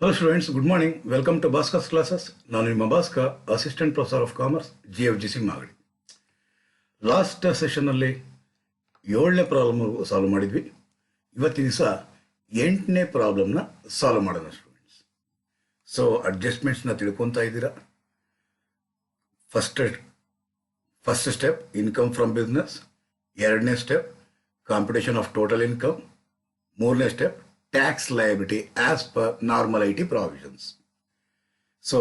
Hello students, good morning. Welcome to Bhaskar classes. ನಾನು ನಿಮ್ಮ Bhaskar, assistant professor of commerce, GFGC Magadi. Last ಸೆಷನ್ನಲ್ಲಿ 7ನೇ problem solve ಮಾಡಿದ್ವಿ. ಇವತ್ತಿನ ದಿವಸ 8ನೇ ಪ್ರಾಬ್ಲಮ್ನ ಸಾಲ್ವ್ ಮಾಡೋಣ ಸ್ಟೂಡೆಂಟ್ಸ್. ಸೊ ಅಡ್ಜಸ್ಟ್ಮೆಂಟ್ಸ್ನ ತಿಳ್ಕೊತಾ ಇದ್ದೀರಾ. First step income from business, 2ನೇ step computation of total income, 3ನೇ step tax liability as per normal I T provisions. So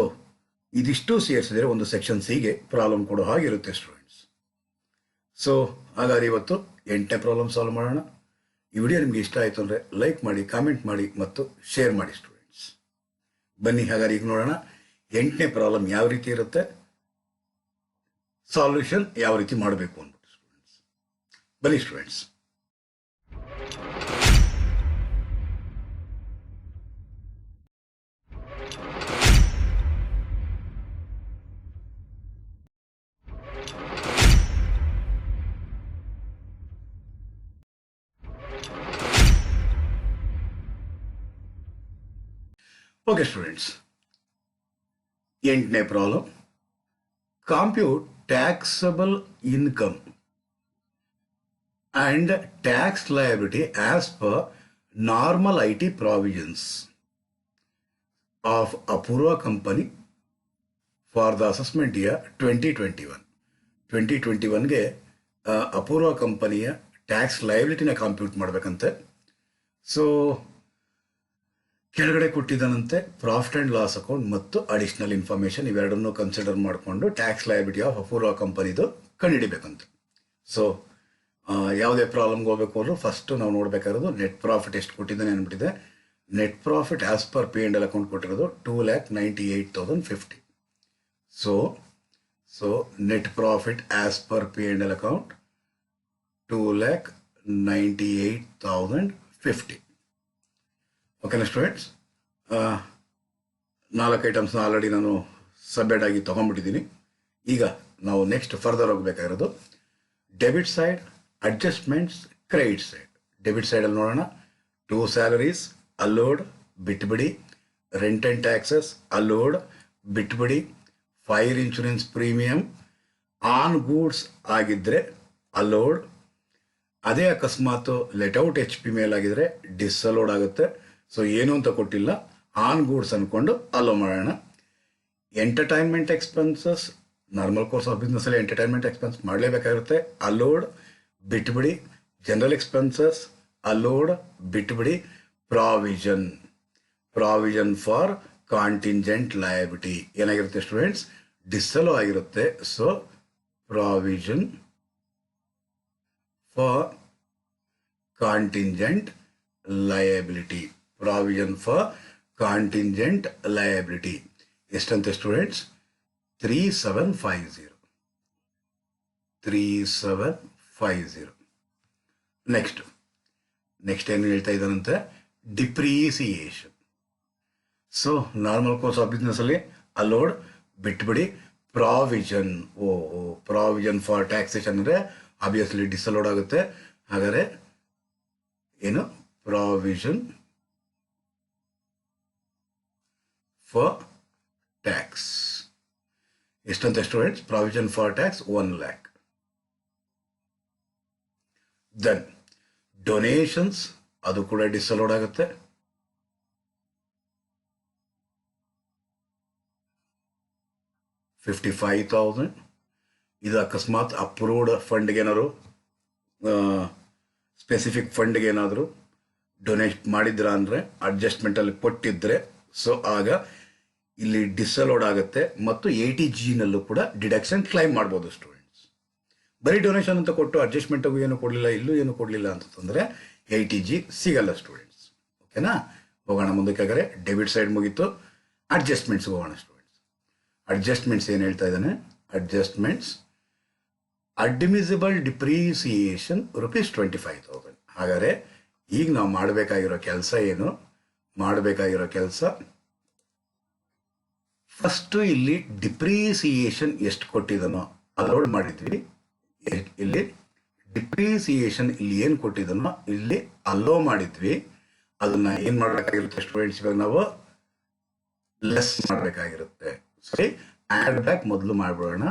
ಇದಿಷ್ಟು ಸೇರಿಸಿದರೆ ಒಂದು ಸೆಕ್ಷನ್ ಸಿಗೆ ಪ್ರಾಬ್ಲಮ್ ಕೊಡೋ ಹಾಗಿರುತ್ತೆ ಸ್ಟೂಡೆಂಟ್ಸ್. ಸೊ ಹಾಗಾದ್ರೆ ಇವತ್ತು 8ನೇ ಪ್ರಾಬ್ಲಮ್ ಸಾಲ್ವ್ ಮಾಡೋಣ. ಈ ವಿಡಿಯೋ ನಿಮಗೆ ಇಷ್ಟ ಆಯಿತು ಅಂದರೆ ಲೈಕ್ ಮಾಡಿ, ಕಾಮೆಂಟ್ ಮಾಡಿ ಮತ್ತು ಶೇರ್ ಮಾಡಿ ಸ್ಟೂಡೆಂಟ್ಸ್. ಬನ್ನಿ ಹಾಗಾದ್ರೆ ಈಗ ನೋಡೋಣ 8ನೇ ಪ್ರಾಬ್ಲಮ್ ಯಾವ ರೀತಿ ಇರುತ್ತೆ, ಸಾಲ್ಯೂಷನ್ ಯಾವ ರೀತಿ ಮಾಡಬೇಕು ಅಂದ್ಬಿಟ್ಟು ಸ್ಟೂಡೆಂಟ್ಸ್. ಬನ್ನಿ ಸ್ಟೂಡೆಂಟ್ಸ್. Okay students, 8ನೇ ಪ್ರಾಬ್ಲಮ್. Compute taxable income and tax liability as per normal IT provisions of Apurva Company for the assessment year 2021. 2021ಗೆ ಅಪೂರ್ವ ಕಂಪನಿಯ ಟ್ಯಾಕ್ಸ್ ಲಯಬಿಲಿಟಿನ ಕಂಪ್ಯೂಟ್ ಮಾಡಬೇಕಂತೆ. ಸೊ ಕೆಳಗಡೆ ಕೊಟ್ಟಿದ್ದಾನಂತೆ ಪ್ರಾಫಿಟ್ ಆ್ಯಂಡ್ ಲಾಸ್ ಅಕೌಂಟ್ ಮತ್ತು ಅಡಿಷನಲ್ ಇನ್ಫಾರ್ಮೇಷನ್, ಇವೆರಡನ್ನು consider ಮಾಡಿಕೊಂಡು tax liability of ಅಪೂರ್ವ ಕಂಪನಿದು ಕಂಡುಹಿಡಿಬೇಕಂತೆ. So ಯಾವುದೇ ಪ್ರಾಬ್ಲಮ್ಗೆ ಹೋಗ್ಬೇಕು ಅಂದರೂ first ನಾವು ನೋಡಬೇಕಾಗಿರೋದು ನೆಟ್ ಪ್ರಾಫಿಟ್ ಎಷ್ಟು ಕೊಟ್ಟಿದ್ದಾನೆ ಅಂದ್ಬಿಟ್ಟಿದೆ. Net profit as per P and L account ಕೊಟ್ಟಿರೋದು 2,98,050. So net profit as per P and L account 2,98,050. ಓಕೆನಾ ಸ್ಟೂಡೆಂಟ್ಸ್? 4 ಐಟಮ್ಸ್ನ ಆಲ್ರೆಡಿ ನಾನು ಸಬ್ಮಿಟ್ ಆಗಿ ತೊಗೊಂಡ್ಬಿಟ್ಟಿದ್ದೀನಿ. ಈಗ ನಾವು ನೆಕ್ಸ್ಟ್ ಫರ್ದರ್ ಹೋಗಬೇಕಾಗಿರೋದು debit side, adjustments, credit side. Debit ಸೈಡಲ್ಲಿ ನೋಡೋಣ. 2 ಸ್ಯಾಲರೀಸ್ ಅಲೋಡ್ ಬಿಟ್ಬಿಡಿ, ರೆಂಟ್ ಆ್ಯಂಡ್ ಟ್ಯಾಕ್ಸಸ್ ಅಲೋಡ್ ಬಿಟ್ಬಿಡಿ, fire insurance premium on goods ಆಗಿದ್ದರೆ ಅಲೋಡ್, ಅದೇ ಅಕಸ್ಮಾತ್ ಲೆಟ್ಔಟ್ HP ಮೇಲಾಗಿದ್ದರೆ ಡಿಸ್ಅಲೋಡ್ ಆಗುತ್ತೆ. ಸೊ ಏನು ಅಂತ ಕೊಟ್ಟಿಲ್ಲ, ಆನ್ ಗೂಡ್ಸ್ ಅಂದ್ಕೊಂಡು ಅಲೋ ಮಾಡೋಣ. Entertainment expenses normal course of ಬಿಸ್ನೆಸ್ಸಲ್ಲಿ ಎಂಟರ್ಟೈನ್ಮೆಂಟ್ ಎಕ್ಸ್ಪೆನ್ಸ್ ಮಾಡಲೇಬೇಕಾಗಿರುತ್ತೆ, ಅಲೋಡ್ ಬಿಟ್ಬಿಡಿ. ಜನರಲ್ ಎಕ್ಸ್ಪೆನ್ಸಸ್ ಅಲೋಡ್ ಬಿಟ್ಬಿಡಿ. ಪ್ರಾವಿಷನ್ ಫಾರ್ ಕಾಂಟಿಂಜೆಂಟ್ ಲಯಬಿಲಿಟಿ ಏನಾಗಿರುತ್ತೆ ಸ್ಟೂಡೆಂಟ್ಸ್? ಡಿಸ್ಅಲೋ ಆಗಿರುತ್ತೆ. So provision for contingent liability, provision for contingent liability ಎಷ್ಟಂತೆ ಸ್ಟೂಡೆಂಟ್ಸ್? 3750. ನೆಕ್ಸ್ಟ್ ಏನು ಹೇಳ್ತಾ ಇದ್ದಾನಂತೆ? Depreciation. So normal course of ಬಿಸ್ನೆಸ್ಸಲ್ಲಿ ಅಲೋಡ್ ಬಿಟ್ಬಿಡಿ. ಪ್ರಾವಿಷನ್ ಫಾರ್ ಟ್ಯಾಕ್ಸೇಷನ್ ಅಂದರೆ ಆಬ್ವಿಯಸ್ಲಿ ಡಿಸ್ಅಲೋಡ್ ಆಗುತ್ತೆ. ಹಾಗಾದರೆ ಏನು? ಪ್ರಾವಿಷನ್ ಫಾರ್ ಟ್ಯಾಕ್ಸ್ ಎಷ್ಟಂತ students? Provision for tax 1 lakh. Then donations, ಅದು ಕೂಡ ಡಿಸ್ಅಲೋಡ್ ಆಗುತ್ತೆ. $55,000. ಇದು ಅಕಸ್ಮಾತ್ ಅಪ್ರೂವ್ಡ್ ಫಂಡ್ಗೆ ಏನಾದ್ರು, ಸ್ಪೆಸಿಫಿಕ್ ಫಂಡ್ಗೆ ಏನಾದರೂ ಡೊನೇಟ್ ಮಾಡಿದ್ರ ಅಂದರೆ ಅಡ್ಜಸ್ಟ್ಮೆಂಟಲ್ಲಿ ಕೊಟ್ಟಿದ್ರೆ ಸೊ ಆಗ ಇಲ್ಲಿ ಡಿಸ್ಅಲೋಡ್ ಆಗುತ್ತೆ ಮತ್ತು ATGನಲ್ಲೂ ಕೂಡ ಡಿಡಕ್ಷನ್ ಕ್ಲೈಮ್ ಮಾಡ್ಬೋದು ಸ್ಟೂಡೆಂಟ್ಸ್. ಬರೀ ಡೊನೇಷನ್ ಅಂತ ಕೊಟ್ಟು ಅಡ್ಜಸ್ಟ್ಮೆಂಟಿಗೂ ಏನು ಕೊಡಲಿಲ್ಲ, ಇಲ್ಲೂ ಏನು ಕೊಡಲಿಲ್ಲ ಅಂತಂದರೆ ATG ಸಿಗಲ್ಲ ಸ್ಟೂಡೆಂಟ್ಸ್. ಓಕೆನಾ? ಹೋಗೋಣ ಮುಂದಕ್ಕೆ. ಹಾಗಾದರೆ ಡೆಬಿಟ್ ಸೈಡ್ ಮುಗೀತು, ಅಡ್ಜಸ್ಟ್ಮೆಂಟ್ಸ್ಗೆ ಹೋಗೋಣ ಸ್ಟೂಡೆಂಟ್ಸ್. ಅಡ್ಜಸ್ಟ್ಮೆಂಟ್ಸ್ ಏನು ಹೇಳ್ತಾ ಇದ್ದಾನೆ? Adjustments admissible depreciation ₹25,000. ಹಾಗಾದರೆ ಈಗ ನಾವು ಮಾಡಬೇಕಾಗಿರೋ ಕೆಲಸ ಏನು? ಫಸ್ಟು ಇಲ್ಲಿ ಡಿಪ್ರಿಸಿಯೇಷನ್ ಎಷ್ಟು ಕೊಟ್ಟಿದ್ದಾನೋ ಅಲೋಡ್ ಮಾಡಿದ್ವಿ. ಇಲ್ಲಿ ಡಿಪ್ರಿಸಿಯೇಷನ್ ಇಲ್ಲಿ ಏನು ಕೊಟ್ಟಿದ್ದನೋ ಇಲ್ಲಿ ಅಲೋ ಮಾಡಿದ್ವಿ. ಅದನ್ನ ಏನು ಮಾಡಬೇಕಾಗಿರುತ್ತೆ ಸ್ಟೂಡೆಂಟ್ಸ್? ಇವಾಗ ನಾವು ಲೆಸ್ ಮಾಡಬೇಕಾಗಿರುತ್ತೆ. ಸರಿ, ಆ್ಯಡ್ ಬ್ಯಾಕ್ ಮೊದಲು ಮಾಡ್ಬಿಡೋಣ.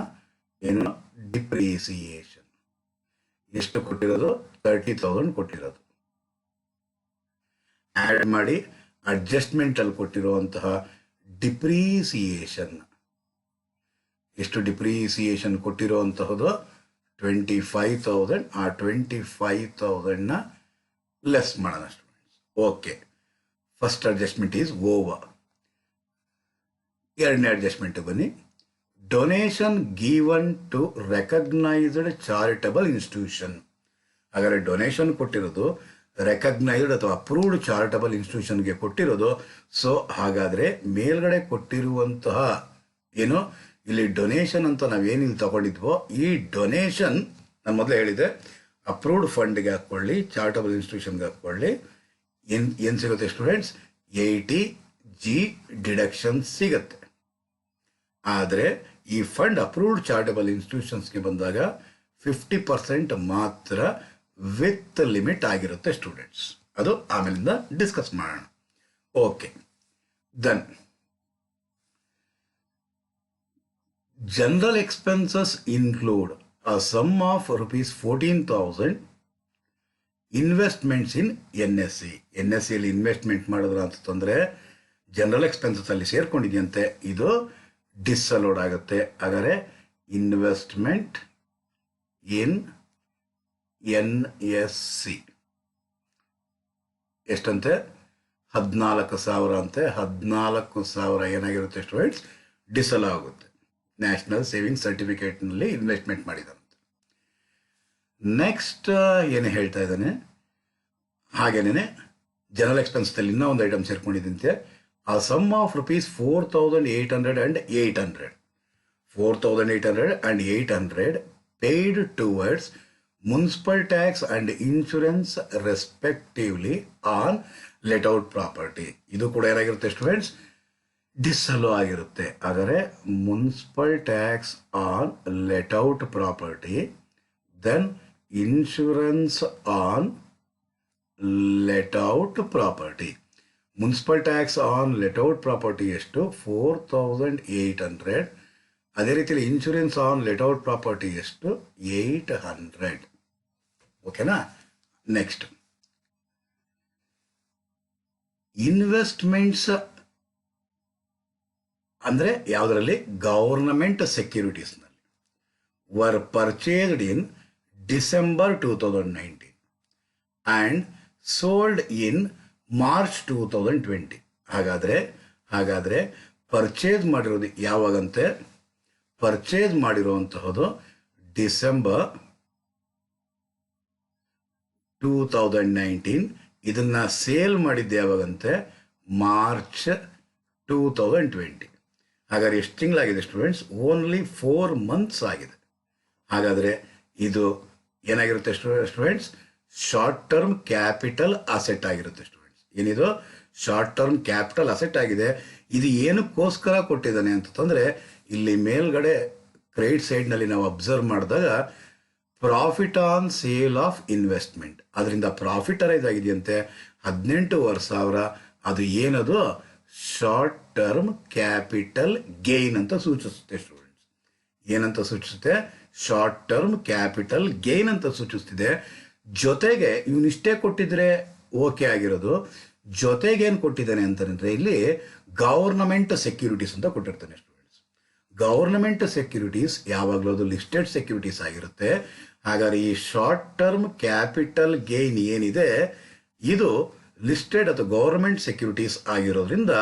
ಏನು, ಡಿಪ್ರಿಸಿಯೇಷನ್ ಎಷ್ಟು ಕೊಟ್ಟಿರೋದು, 30,000 ಕೊಟ್ಟಿರೋದು. ಆ್ಯಡ್ ಮಾಡಿ ಅಡ್ಜಸ್ಟ್ಮೆಂಟಲ್ಲಿ ಕೊಟ್ಟಿರುವಂತಹ ಡಿಪ್ರಿಸಿಯೇಷನ್ ಎಷ್ಟು, ಡಿಪ್ರಿಸಿಯೇಷನ್ ಕೊಟ್ಟಿರುವಂತಹದ್ದು 25,000. ಆ 25,000ನ ಲೆಸ್ ಮಾಡೋಣ students. Okay, first adjustment is over. ಎರಡನೇ ಅಡ್ಜಸ್ಟ್ಮೆಂಟ್ ಬನ್ನಿ. Donation given to recognised charitable institution. ಹಾಗಾದರೆ ಡೊನೇಷನ್ ಕೊಟ್ಟಿರೋದು ರೆಕಗ್ನೈಸ್ಡ್ ಅಥವಾ ಅಪ್ರೂವ್ಡ್ ಚಾರಿಟಬಲ್ ಇನ್ಸ್ಟಿಟ್ಯೂಷನ್ಗೆ ಕೊಟ್ಟಿರೋದು. ಸೊ ಹಾಗಾದರೆ ಮೇಲ್ಗಡೆ ಕೊಟ್ಟಿರುವಂತಹ ಏನು, ಇಲ್ಲಿ ಡೊನೇಷನ್ ಅಂತ ನಾವೇನಿಲ್ಲಿ ತಗೊಂಡಿದ್ವೋ, ಈ ಡೊನೇಷನ್ ನಾನು ಮೊದಲೇ ಹೇಳಿದೆ, ಅಪ್ರೂವ್ಡ್ ಫಂಡ್ಗೆ ಹಾಕ್ಕೊಳ್ಳಿ, ಚಾರಿಟಬಲ್ ಇನ್ಸ್ಟಿಟ್ಯೂಷನ್ಗೆ ಹಾಕ್ಕೊಳ್ಳಿ. ಏನು ಸಿಗುತ್ತೆ ಸ್ಟೂಡೆಂಟ್ಸ್, 80G ಡಿಡಕ್ಷನ್ ಸಿಗುತ್ತೆ. ಆದರೆ ಈ ಫಂಡ್ ಅಪ್ರೂವ್ಡ್ ಚಾರಿಟಬಲ್ ಇನ್ಸ್ಟಿಟ್ಯೂಷನ್ಸ್ಗೆ ಬಂದಾಗ 50% ಮಾತ್ರ ವಿತ್ ಲಿಮಿಟ್ ಆಗಿರುತ್ತೆ ಸ್ಟೂಡೆಂಟ್ಸ್. ಅದು ಆಮೇಲಿಂದ ಡಿಸ್ಕಸ್ ಮಾಡೋಣ. Okay, then general expenses include a sum of ₹14,000 investments in NSE. NSEಯಲ್ಲಿ ಇನ್ವೆಸ್ಟ್ಮೆಂಟ್ ಮಾಡಿದ್ರ ಅಂತಂದರೆ ಜನರಲ್ ಎಕ್ಸ್ಪೆನ್ಸಸ್ ಅಲ್ಲಿ ಸೇರ್ಕೊಂಡಿದೆಯಂತೆ, ಇದು ಡಿಸ್ಅಲೋಡ್ ಆಗುತ್ತೆ. ಹಾಗಾದರೆ ಇನ್ವೆಸ್ಟ್ಮೆಂಟ್ ಇನ್ NSE ಎಷ್ಟಂತೆ, 14,000 ಅಂತೆ. 14,000 ಏನಾಗಿರುತ್ತೆ ಸ್ಟೂಡೆಂಟ್ಸ್, ಡಿಸಲೋ ಆಗುತ್ತೆ. ನ್ಯಾಷನಲ್ ಸೇವಿಂಗ್ ಸರ್ಟಿಫಿಕೇಟ್ನಲ್ಲಿ ಇನ್ವೆಸ್ಟ್ಮೆಂಟ್ ಮಾಡಿದಂತೆ. ನೆಕ್ಸ್ಟ್ ಏನು ಹೇಳ್ತಾ ಇದ್ದಾನೆ, ಹಾಗೇನೆ ಜನರಲ್ ಎಕ್ಸ್ಪೆನ್ಸಲ್ಲಿ ಇನ್ನೂ ಒಂದು ಐಟಮ್ ಸೇರ್ಕೊಂಡಿದ್ದಂತೆ. ಆ some of ₹4,800 and 800 4,800 and 800 paid towards municipal tax and insurance respectively on let out property. ಇದು ಕೂಡ ಏನಾಗಿರುತ್ತೆ ಸ್ಟೂಡೆಂಟ್ಸ್, ಡಿಸಲೋ ಆಗಿರುತ್ತೆ. ಆದರೆ municipal tax on let out property, then insurance on let out property. Municipal tax on let out property ಎಷ್ಟು, 4,800. ಅದೇ ರೀತಿಯಲ್ಲಿ insurance on let out property ಎಷ್ಟು, 800. ಓಕೆನಾ. ನೆಕ್ಸ್ಟ್ ಇನ್ವೆಸ್ಟ್ಮೆಂಟ್ಸ್ ಅಂದರೆ ಯಾವುದರಲ್ಲಿ, ಗವರ್ನಮೆಂಟ್ ಸೆಕ್ಯೂರಿಟೀಸ್ನಲ್ಲಿ were purchased in December 2019 and sold in March 2020. ಹಾಗಾದರೆ purchase ಮಾಡಿರೋದು ಯಾವಾಗಂತೆ, ಪರ್ಚೇಸ್ ಮಾಡಿರುವಂತಹದ್ದು December 2019. ಇದನ್ನು ಸೇಲ್ ಮಾಡಿದ್ದು ಯಾವಾಗಂತೆ, March 2020. ಹಾಗಾದರೆ ಎಷ್ಟು ತಿಂಗಳಾಗಿದೆ ಸ್ಟೂಡೆಂಟ್ಸ್, ಓನ್ಲಿ 4 months ಆಗಿದೆ. ಹಾಗಾದರೆ ಇದು ಏನಾಗಿರುತ್ತೆ students, short term capital asset ಆಗಿರುತ್ತೆ ಸ್ಟೂಡೆಂಟ್ಸ್. ಏನಿದು ಶಾರ್ಟ್ ಟರ್ಮ್ ಕ್ಯಾಪಿಟಲ್ ಅಸೆಟ್ ಆಗಿದೆ. ಇದು ಏನಕ್ಕೋಸ್ಕರ ಕೊಟ್ಟಿದ್ದಾನೆ ಅಂತಂದರೆ, ಇಲ್ಲಿ ಮೇಲ್ಗಡೆ ಕ್ರೆಡಿಟ್ ಸೈಡ್ನಲ್ಲಿ ನಾವು ಅಬ್ಸರ್ವ್ ಮಾಡಿದಾಗ profit on sale of investment, ಅದರಿಂದ ಪ್ರಾಫಿಟ್ ಅರೈಸ್ ಆಗಿದೆಯಂತೆ 18,500. ಅದು ಏನದು, ಶಾರ್ಟ್ ಟರ್ಮ್ ಕ್ಯಾಪಿಟಲ್ ಗೇನ್ ಅಂತ ಸೂಚಿಸುತ್ತೆ ಸ್ಟೂಡೆಂಟ್ಸ್. ಏನಂತ ಸೂಚಿಸುತ್ತೆ, ಶಾರ್ಟ್ ಟರ್ಮ್ ಕ್ಯಾಪಿಟಲ್ ಗೇನ್ ಅಂತ ಸೂಚಿಸ್ತಿದೆ. ಜೊತೆಗೆ ಇವನಿಷ್ಟೇ ಕೊಟ್ಟಿದ್ರೆ ಓಕೆ ಆಗಿರೋದು, ಜೊತೆಗೆ ಏನು ಕೊಟ್ಟಿದ್ದಾನೆ ಅಂತಂದರೆ ಇಲ್ಲಿ ಗವರ್ನಮೆಂಟ್ ಸೆಕ್ಯೂರಿಟೀಸ್ ಅಂತ ಕೊಟ್ಟಿರ್ತಾನೆ ಸ್ಟೂಡೆಂಟ್ಸ್. ಗವರ್ನಮೆಂಟ್ ಸೆಕ್ಯೂರಿಟೀಸ್ ಯಾವಾಗಲೂ ಅದು ಲಿಸ್ಟೆಡ್ ಸೆಕ್ಯೂರಿಟೀಸ್ ಆಗಿರುತ್ತೆ. ಹಾಗಾದರೆ ಈ ಶಾರ್ಟ್ ಟರ್ಮ್ ಕ್ಯಾಪಿಟಲ್ ಗೇನ್ ಏನಿದೆ, ಇದು ಲಿಸ್ಟೆಡ್ ಅಥವಾ ಗವರ್ನಮೆಂಟ್ ಸೆಕ್ಯೂರಿಟೀಸ್ ಆಗಿರೋದ್ರಿಂದ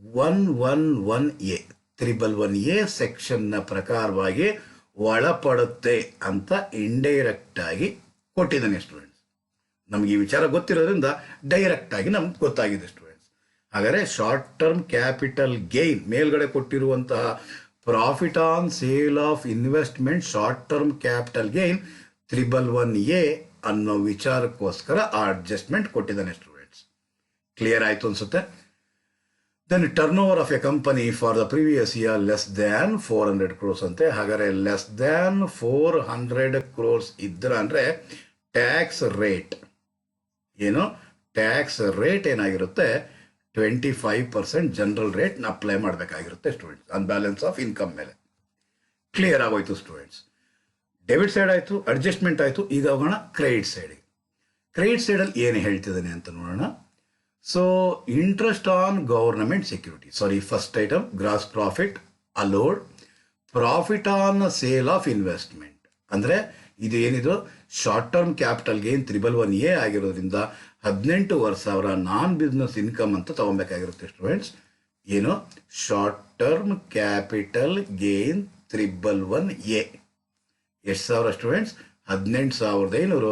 111A 111A ಸೆಕ್ಷನ್ನ ಪ್ರಕಾರವಾಗಿ ಒಳಪಡುತ್ತೆ ಅಂತ ಇಂಡೈರೆಕ್ಟ್ ಆಗಿ ಕೊಟ್ಟಿದ್ದಾನೆ ಸ್ಟೂಡೆಂಟ್ಸ್. ನಮಗೆ ಈ ವಿಚಾರ ಗೊತ್ತಿರೋದ್ರಿಂದ ಡೈರೆಕ್ಟ್ ಆಗಿ ನಮ್ಗೆ ಗೊತ್ತಾಗಿದೆ ಸ್ಟೂಡೆಂಟ್ಸ್. ಹಾಗಾದರೆ ಶಾರ್ಟ್ ಟರ್ಮ್ ಕ್ಯಾಪಿಟಲ್ ಗೇನ್ ಮೇಲ್ಗಡೆ ಕೊಟ್ಟಿರುವಂತಹ profit on sale of investment short term capital gain 111A ಅನ್ನೋ ವಿಚಾರಕ್ಕೋಸ್ಕರ ಆ ಅಡ್ಜಸ್ಟ್ಮೆಂಟ್ ಕೊಟ್ಟಿದ್ದಾನೆ ಸ್ಟೂಡೆಂಟ್ಸ್. ಕ್ಲಿಯರ್ ಆಯಿತು ಅನ್ಸುತ್ತೆ. Then turnover of a company for the previous year less than 400 crores ಅಂತೆ. ಹಾಗಾದರೆ ಲೆಸ್ ದ್ಯಾನ್ 400 crores ಇದ್ರೆ ಅಂದರೆ ಟ್ಯಾಕ್ಸ್ ರೇಟ್ ಏನು, ಟ್ಯಾಕ್ಸ್ ರೇಟ್ ಏನಾಗಿರುತ್ತೆ, 25% ಜನರಲ್ ರೇಟ್ನ ಅಪ್ಲೈ ಮಾಡಬೇಕಾಗಿರುತ್ತೆ students on balance of income ಮೇಲೆ. ಕ್ಲಿಯರ್ ಆಗೋಯ್ತು ಸ್ಟೂಡೆಂಟ್ಸ್. ಡೆಬಿಟ್ ಸೈಡ್ ಆಯಿತು, ಅಡ್ಜಸ್ಟ್ಮೆಂಟ್ ಆಯಿತು. ಈಗ ಹೋಗೋಣ ಕ್ರೆಡಿಟ್ ಸೈಡಿಗೆ. ಕ್ರೆಡಿಟ್ ಸೈಡಲ್ಲಿ ಏನು ಹೇಳ್ತಿದ್ದಾನೆ ಅಂತ ನೋಡೋಣ. So interest on government security, sorry, first item gross profit allowed, profit on sale of investment. ಅಂದರೆ ಇದು ಏನಿದು short term capital gain 111A ಆಗಿರೋದ್ರಿಂದ 18,000 ನಾನ್ ಬಿಸ್ನೆಸ್ ಇನ್ಕಮ್ ಅಂತ ತಗೊಬೇಕಾಗಿರುತ್ತೆ ಸ್ಟೂಡೆಂಟ್ಸ್. ಏನು short term capital gain 111A ಎಷ್ಟು ಸಾವಿರ ಸ್ಟೂಡೆಂಟ್ಸ್? 18,500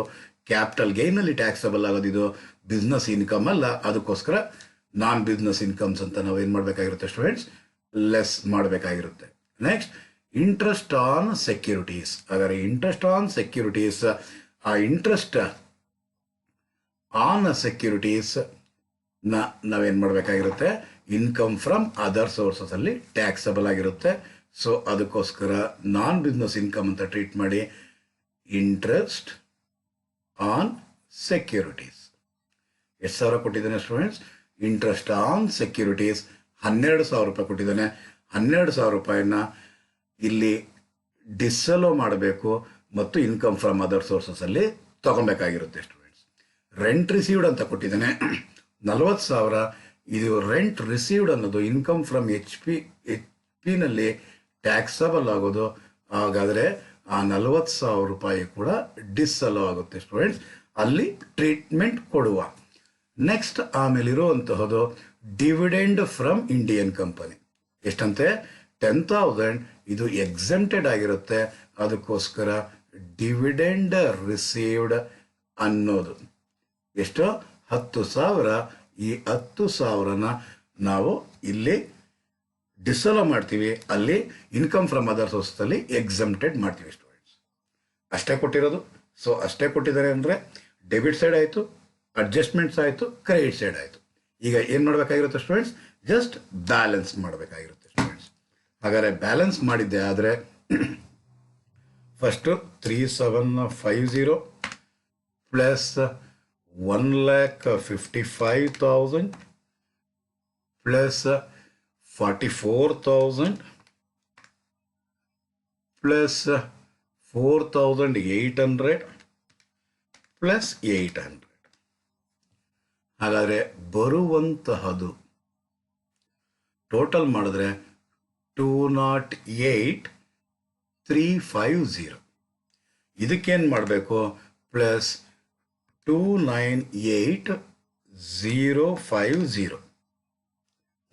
ಕ್ಯಾಪಿಟಲ್ ಗೇನಲ್ಲಿ ಟ್ಯಾಕ್ಸಬಲ್ ಆಗೋದು. ಇದು ಬಿಸ್ನೆಸ್ ಇನ್ಕಮ್ ಅಲ್ಲ, ಅದಕ್ಕೋಸ್ಕರ ನಾನ್ ಬಿಸ್ನೆಸ್ ಇನ್ಕಮ್ಸ್ ಅಂತ ನಾವು ಏನು ಮಾಡಬೇಕಾಗಿರುತ್ತೆ ಸ್ಟೂಡೆಂಟ್ಸ್? ಲೆಸ್ ಮಾಡಬೇಕಾಗಿರುತ್ತೆ. Next interest on securities. ಹಾಗಾದರೆ ಇಂಟ್ರೆಸ್ಟ್ ಆನ್ ಸೆಕ್ಯೂರಿಟೀಸ್, ಆ ಇಂಟ್ರೆಸ್ಟ್ ಆನ್ ಸೆಕ್ಯೂರಿಟೀಸ್ ನಾವೇನು ಮಾಡಬೇಕಾಗಿರುತ್ತೆ? ಇನ್ಕಮ್ ಫ್ರಮ್ ಅದರ್ ಸೋರ್ಸಸ್ ಅಲ್ಲಿ ಟ್ಯಾಕ್ಸಬಲ್ ಆಗಿರುತ್ತೆ. ಸೊ ಅದಕ್ಕೋಸ್ಕರ ನಾನ್ ಬಿಸ್ನೆಸ್ ಇನ್ಕಮ್ ಅಂತ ಟ್ರೀಟ್ ಮಾಡಿ ಇಂಟ್ರೆಸ್ಟ್ ಆನ್ ಸೆಕ್ಯೂರಿಟೀಸ್. ಎಷ್ಟು ಸಾವಿರ ಕೊಟ್ಟಿದ್ದಾನೆ ಸ್ಟೂಡೆಂಟ್ಸ್? ಇಂಟ್ರೆಸ್ಟ್ ಆನ್ ಸೆಕ್ಯೂರಿಟೀಸ್ 12,000 ರೂಪಾಯಿ ಕೊಟ್ಟಿದ್ದಾನೆ. 12,000 ರೂಪಾಯಿನ ಇಲ್ಲಿ ಡಿಸಲೋ ಮಾಡಬೇಕು ಮತ್ತು ಇನ್ಕಮ್ ಫ್ರಮ್ ಅದರ್ ಸೋರ್ಸಸ್ ಅಲ್ಲಿ ತಗೊಬೇಕಾಗಿರುತ್ತೆ ಸ್ಟೂಡೆಂಟ್ಸ್. ರೆಂಟ್ ರಿಸೀವ್ಡ್ ಅಂತ ಕೊಟ್ಟಿದ್ದಾನೆ 40,000. ಇದು ರೆಂಟ್ ರಿಸೀವ್ಡ್ ಅನ್ನೋದು ಇನ್ಕಮ್ ಫ್ರಮ್ ಎಚ್ ಪಿನಲ್ಲಿ ಟ್ಯಾಕ್ಸಬಲ್ ಆಗೋದು. ಹಾಗಾದರೆ ಆ 40,000 ರೂಪಾಯಿ ಕೂಡ ಡಿಸಲೋ ಆಗುತ್ತೆ ಸ್ಟೂಡೆಂಟ್ಸ್, ಅಲ್ಲಿ ಟ್ರೀಟ್ಮೆಂಟ್ ಕೊಡುವ. ನೆಕ್ಸ್ಟ್ ಆಮೇಲಿರುವಂತಹದ್ದು ಡಿವಿಡೆಂಡ್ ಫ್ರಮ್ ಇಂಡಿಯನ್ ಕಂಪನಿ. ಎಷ್ಟಂತೆ? 10,000. ಇದು ಎಕ್ಸೆಂಪ್ಟೆಡ್ ಆಗಿರುತ್ತೆ, ಅದಕ್ಕೋಸ್ಕರ ಡಿವಿಡೆಂಡ್ ರಿಸೀವ್ಡ್ ಅನ್ನೋದು ಎಷ್ಟು? 10,000. ಈ 10,000ನ ನಾವು ಇಲ್ಲಿ ಡಿಸಲೋ ಮಾಡ್ತೀವಿ, ಅಲ್ಲಿ ಇನ್ಕಮ್ ಫ್ರಮ್ ಅದರ್ ಸೋರ್ಸಲ್ಲಿ ಎಕ್ಸೆಂಪ್ಟೆಡ್ ಮಾಡ್ತೀವಿ ಸ್ಟೂಡೆಂಟ್ಸ್. ಅಷ್ಟೇ ಕೊಟ್ಟಿರೋದು. ಸೊ ಅಷ್ಟೇ ಕೊಟ್ಟಿದ್ದಾರೆ ಅಂದರೆ ಡೆಬಿಟ್ ಸೈಡ್ ಆಯಿತು, ಅಡ್ಜಸ್ಟ್ಮೆಂಟ್ಸ್ ಆಯಿತು, ಕ್ರೆಡಿಟ್ ಸೈಡ್ ಆಯಿತು. ಈಗ ಏನು ಮಾಡಬೇಕಾಗಿರುತ್ತೆ ಸ್ಟೂಡೆಂಟ್ಸ್? ಜಸ್ಟ್ ಬ್ಯಾಲೆನ್ಸ್ ಮಾಡಬೇಕಾಗಿರುತ್ತೆ ಸ್ಟೂಡೆಂಟ್ಸ್. ಹಾಗಾದರೆ ಬ್ಯಾಲೆನ್ಸ್ ಮಾಡಿದ್ದೆ ಆದರೆ first 3,750 plus 1,55,000 plus 44,000 plus 4,800 plus 800. ಹಾಗಾದರೆ ಬರುವಂತಹದು ಟೋಟಲ್ ಮಾಡಿದ್ರೆ 208,350. ಇದಕ್ಕೇನು ಮಾಡಬೇಕು? ಪ್ಲಸ್ 298,050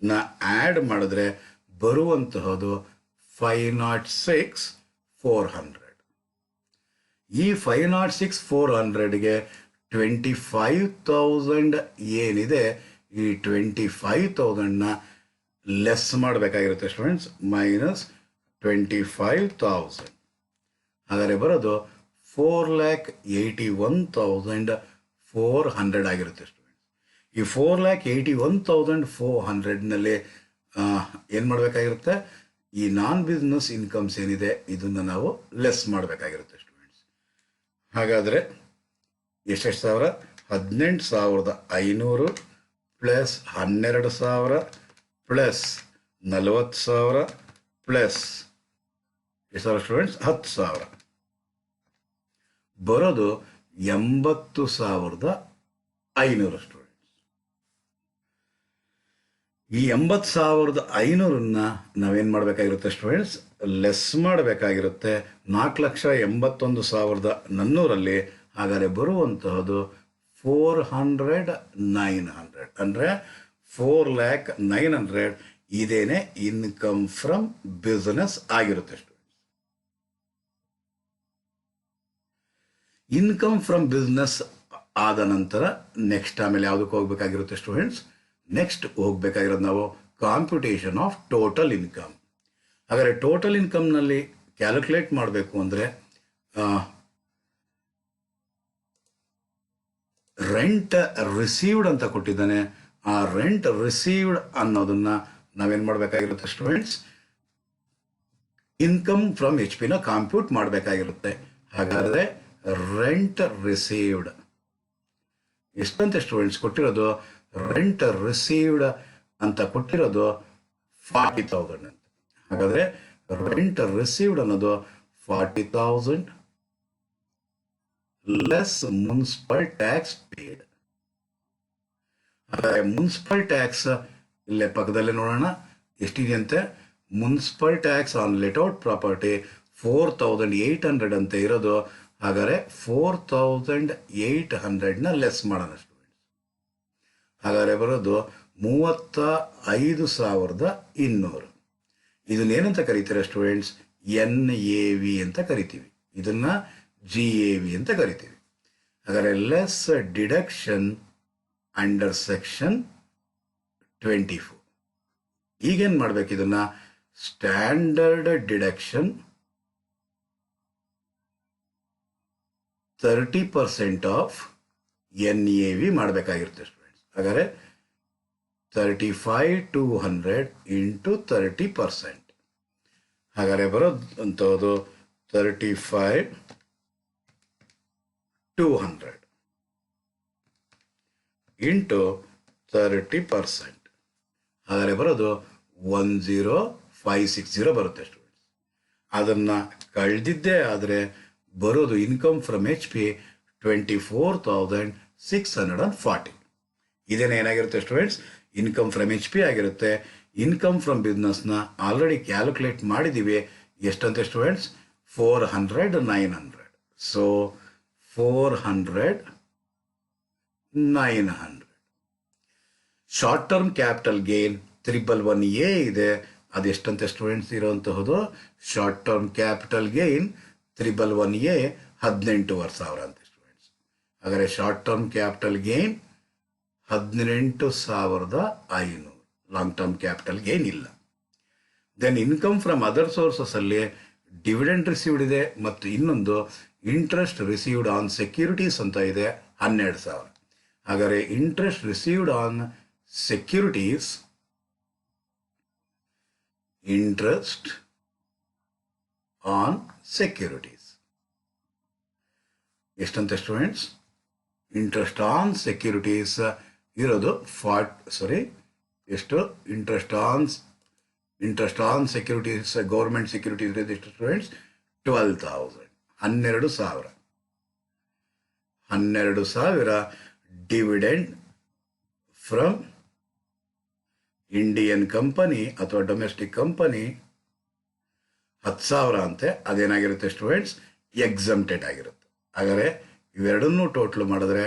ನ ಆ್ಯಡ್ ಮಾಡಿದ್ರೆ ಬರುವಂತಹದ್ದು 506,400. ಈ 506,400ಗೆ 25,000 ಏನಿದೆ, ಈ 25,000ನ ಲೆಸ್ ಮಾಡಬೇಕಾಗಿರುತ್ತೆ ಸ್ಟೂಡೆಂಟ್ಸ್, ಮೈನಸ್ 25,000. ಹಾಗಾದರೆ ಬರೋದು 4,81,400 ಆಗಿರುತ್ತೆ ಸ್ಟೂಡೆಂಟ್ಸ್. ಈ 4,81,400ನಲ್ಲಿ ಏನು ಮಾಡಬೇಕಾಗಿರುತ್ತೆ? ಈ ನಾನ್ ಬಿಸ್ನೆಸ್ ಇನ್ಕಮ್ಸ್ ಏನಿದೆ ಇದನ್ನು ನಾವು ಲೆಸ್ ಮಾಡಬೇಕಾಗಿರುತ್ತೆ ಸ್ಟೂಡೆಂಟ್ಸ್. ಹಾಗಾದರೆ ಎಷ್ಟೆಷ್ಟು ಸಾವಿರ? 18,500 ಪ್ಲಸ್ 12,000 ಪ್ಲಸ್ 40,000 ಪ್ಲಸ್ ಎಷ್ಟು ಸಾವಿರ ಸ್ಟೂಡೆಂಟ್ಸ್? 10,000. ಬರೋದು 80,500 ಸ್ಟೂಡೆಂಟ್ಸ್. ಈ 80,500ನ್ನ ನಾವೇನು ಮಾಡಬೇಕಾಗಿರುತ್ತೆ ಸ್ಟೂಡೆಂಟ್ಸ್? ಲೆಸ್ ಮಾಡಬೇಕಾಗಿರುತ್ತೆ 4,81,400 ಹಾಗಾದರೆ ಬರುವಂತಹದ್ದು 400,900 ಅಂದರೆ 4,900 ಇದೇನೆ ಇನ್ಕಮ್ ಫ್ರಮ್ ಬಿಸ್ನೆಸ್ ಆಗಿರುತ್ತೆ ಸ್ಟೂಡೆಂಟ್ಸ್. ಇನ್ಕಮ್ ಫ್ರಮ್ ಬಿಸ್ನೆಸ್ ಆದ ನಂತರ ನೆಕ್ಸ್ಟ್ ಆಮೇಲೆ ಯಾವುದಕ್ಕೆ ಹೋಗ್ಬೇಕಾಗಿರುತ್ತೆ ಸ್ಟೂಡೆಂಟ್ಸ್? ನೆಕ್ಸ್ಟ್ ಹೋಗ್ಬೇಕಾಗಿರೋದು ನಾವು ಕಾಂಪ್ಯೂಟೇಷನ್ ಆಫ್ ಟೋಟಲ್ ಇನ್ಕಮ್. ಹಾಗಾದರೆ ಟೋಟಲ್ ಇನ್ಕಮ್ನಲ್ಲಿ ಕ್ಯಾಲ್ಕುಲೇಟ್ ಮಾಡಬೇಕು ಅಂದರೆ ರೆಂಟ್ ರಿಸೀವ್ಡ್ ಅಂತ ಕೊಟ್ಟಿದ್ದಾನೆ. ಆ ರೆಂಟ್ ರಿಸೀವ್ಡ್ ಅನ್ನೋದನ್ನ ನಾವೇನು ಮಾಡಬೇಕಾಗಿರುತ್ತೆ ಸ್ಟೂಡೆಂಟ್ಸ್? ಇನ್ಕಮ್ ಫ್ರಮ್ ಎಚ್ ಪಿನ ಕಾಂಪ್ಯೂಟ್ ಮಾಡಬೇಕಾಗಿರುತ್ತೆ. ಹಾಗಾದರೆ ರೆಂಟ್ ರಿಸೀವ್ಡ್ ಎಷ್ಟಂತೆ ಸ್ಟೂಡೆಂಟ್ಸ್ ಕೊಟ್ಟಿರೋದು? ರೆಂಟ್ ರಿಸೀವ್ಡ್ ಅಂತ ಕೊಟ್ಟಿರೋದು 40,000 ಅಂತ. ಹಾಗಾದರೆ ರೆಂಟ್ ರಿಸೀವ್ಡ್ ಅನ್ನೋದು 40,000 ಲೆಸ್ ಮುನ್ಸಿಪಲ್ ಟ್ಯಾಕ್ಸ್ ಪೇಡ್. ಹಾಗಾದರೆ ಮುನ್ಸಿಪಲ್ ಟ್ಯಾಕ್ಸ್ ಇಲ್ಲೇ ಪಕ್ಕದಲ್ಲೇ ನೋಡೋಣ ಎಷ್ಟಿದೆಯಂತೆ. Municipal tax on let out property 4,800 ಅಂತ ಇರೋದು. ಹಾಗಾದರೆ 4,800ನ ಲೆಸ್ ಮಾಡೋಣ ಸ್ಟೂಡೆಂಟ್ಸ್. ಹಾಗಾದರೆ ಬರೋದು 35,200. ಇದನ್ನೇನಂತ ಕರಿತೀರಾ ಸ್ಟೂಡೆಂಟ್ಸ್? NAV ಅಂತ ಕರಿತೀವಿ. ಇದನ್ನ GAV ಅಂತ ಕರಿತೀವಿ. ಹಾಗಾದರೆ ಲೆಸ್ ಡಿಡಕ್ಷನ್ ಅಂಡರ್ ಸೆಕ್ಷನ್ 24. ಈಗೇನು ಮಾಡ್ಬೇಕು? ಇದನ್ನ ಸ್ಟ್ಯಾಂಡರ್ಡ್ ಡಿಡಕ್ಷನ್ 30% ಆಫ್ NAV ಮಾಡಬೇಕಾಗಿರುತ್ತೆ ಸ್ಟೂಡೆಂಟ್ಸ್. ಹಾಗಾದರೆ 35,200 ಇಂಟು 30%. ಹಾಗಾದರೆ ಬರೋದಂಥದ್ದು 35,200 ಇಂಟು 30%. ಹಾಗಾದರೆ ಬರೋದು 10,560 ಬರುತ್ತೆ ಸ್ಟೂಡೆಂಟ್ಸ್. ಅದನ್ನು ಕಳೆದಿದ್ದೇ ಆದರೆ ಬರೋದು ಇನ್ಕಮ್ ಫ್ರಮ್ HP 24,640. ಇದೇನೇ ಏನಾಗಿರುತ್ತೆ ಸ್ಟೂಡೆಂಟ್ಸ್? ಇನ್ಕಮ್ ಫ್ರಮ್ HP ಆಗಿರುತ್ತೆ. ಇನ್ಕಮ್ ಫ್ರಮ್ ಬಿಸ್ನೆಸ್ನ ಆಲ್ರೆಡಿ ಕ್ಯಾಲ್ಕುಲೇಟ್ ಮಾಡಿದ್ದೀವಿ. ಎಷ್ಟಂತೆ students? 400, 900. So 400, 900. Short term capital gain 111A ಇದೆ. ಅದೆಷ್ಟಂತೆ ಸ್ಟೂಡೆಂಟ್ಸ್ ಇರೋಂತಹದ್ದು? Short term capital gain 111A 18,500 ಅಂತೆ ಸ್ಟೂಡೆಂಟ್ಸ್. ಹಾಗಾದರೆ short term capital gain 18,500. Long term capital gain ಇಲ್ಲ. Then income from other sources ಅಲ್ಲಿ ಡಿವಿಡೆಂಡ್ ರಿಸೀವ್ಡ್ ಇದೆ ಮತ್ತು ಇನ್ನೊಂದು ಇಂಟ್ರೆಸ್ಟ್ ರಿಸೀವ್ಡ್ ಆನ್ ಸೆಕ್ಯೂರಿಟೀಸ್ ಅಂತ ಇದೆ 12,000. ಹಾಗಾದರೆ interest received on securities, interest on securities ಎಷ್ಟಂತೆ ಸ್ಟೂಡೆಂಟ್ಸ್? ಇಂಟ್ರೆಸ್ಟ್ ಆನ್ ಸೆಕ್ಯೂರಿಟೀಸ್ ಇರೋದು ಎಷ್ಟು? Interest on securities, government securities ಇರೋದು ಎಷ್ಟು students? 12,000. 12,000 dividend from Indian company ಅಥವಾ ಡೊಮೆಸ್ಟಿಕ್ ಕಂಪನಿ 10,000 ಅಂತೆ. ಅದೇನಾಗಿರುತ್ತೆ ಸ್ಟೂಡೆಂಟ್ಸ್? ಎಕ್ಸಮ್ಟೆಡ್ ಆಗಿರುತ್ತೆ. ಹಾಗಾದರೆ ಇವೆರಡನ್ನೂ ಟೋಟ್ಲ್ ಮಾಡಿದ್ರೆ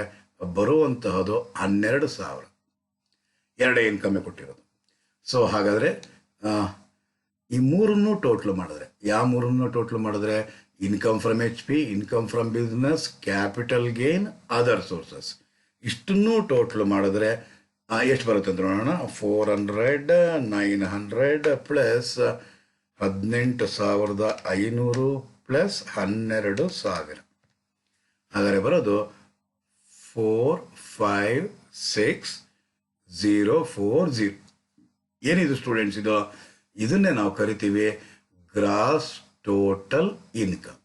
ಬರುವಂತಹದ್ದು 12,000. ಎರಡೇ ಇನ್ಕಮ್ಮೇ ಕೊಟ್ಟಿರೋದು. ಸೊ ಹಾಗಾದರೆ ಈ ಮೂರನ್ನು ಟೋಟ್ಲ್ ಮಾಡಿದ್ರೆ, ಯಾವ ಮೂರನ್ನು ಟೋಟ್ಲ್ ಮಾಡಿದ್ರೆ? Income from HP, income from business, capital gain, other sources, ಇಷ್ಟನ್ನೂ ಟೋಟ್ಲ್ ಮಾಡಿದ್ರೆ ಎಷ್ಟು ಬರುತ್ತೆ ಅಂತ ನೋಡೋಣ. 400, 900 ಪ್ಲಸ್ 18,500 ಪ್ಲಸ್ 12,000. ಹಾಗಾದರೆ ಬರೋದು 4,5,6,040. ಏನಿದು ಸ್ಟೂಡೆಂಟ್ಸ್? ಇದನ್ನೇ ನಾವು ಕರಿತೀವಿ ಗ್ರಾಸ್ ಟೋಟಲ್ ಇನ್ಕಮ್.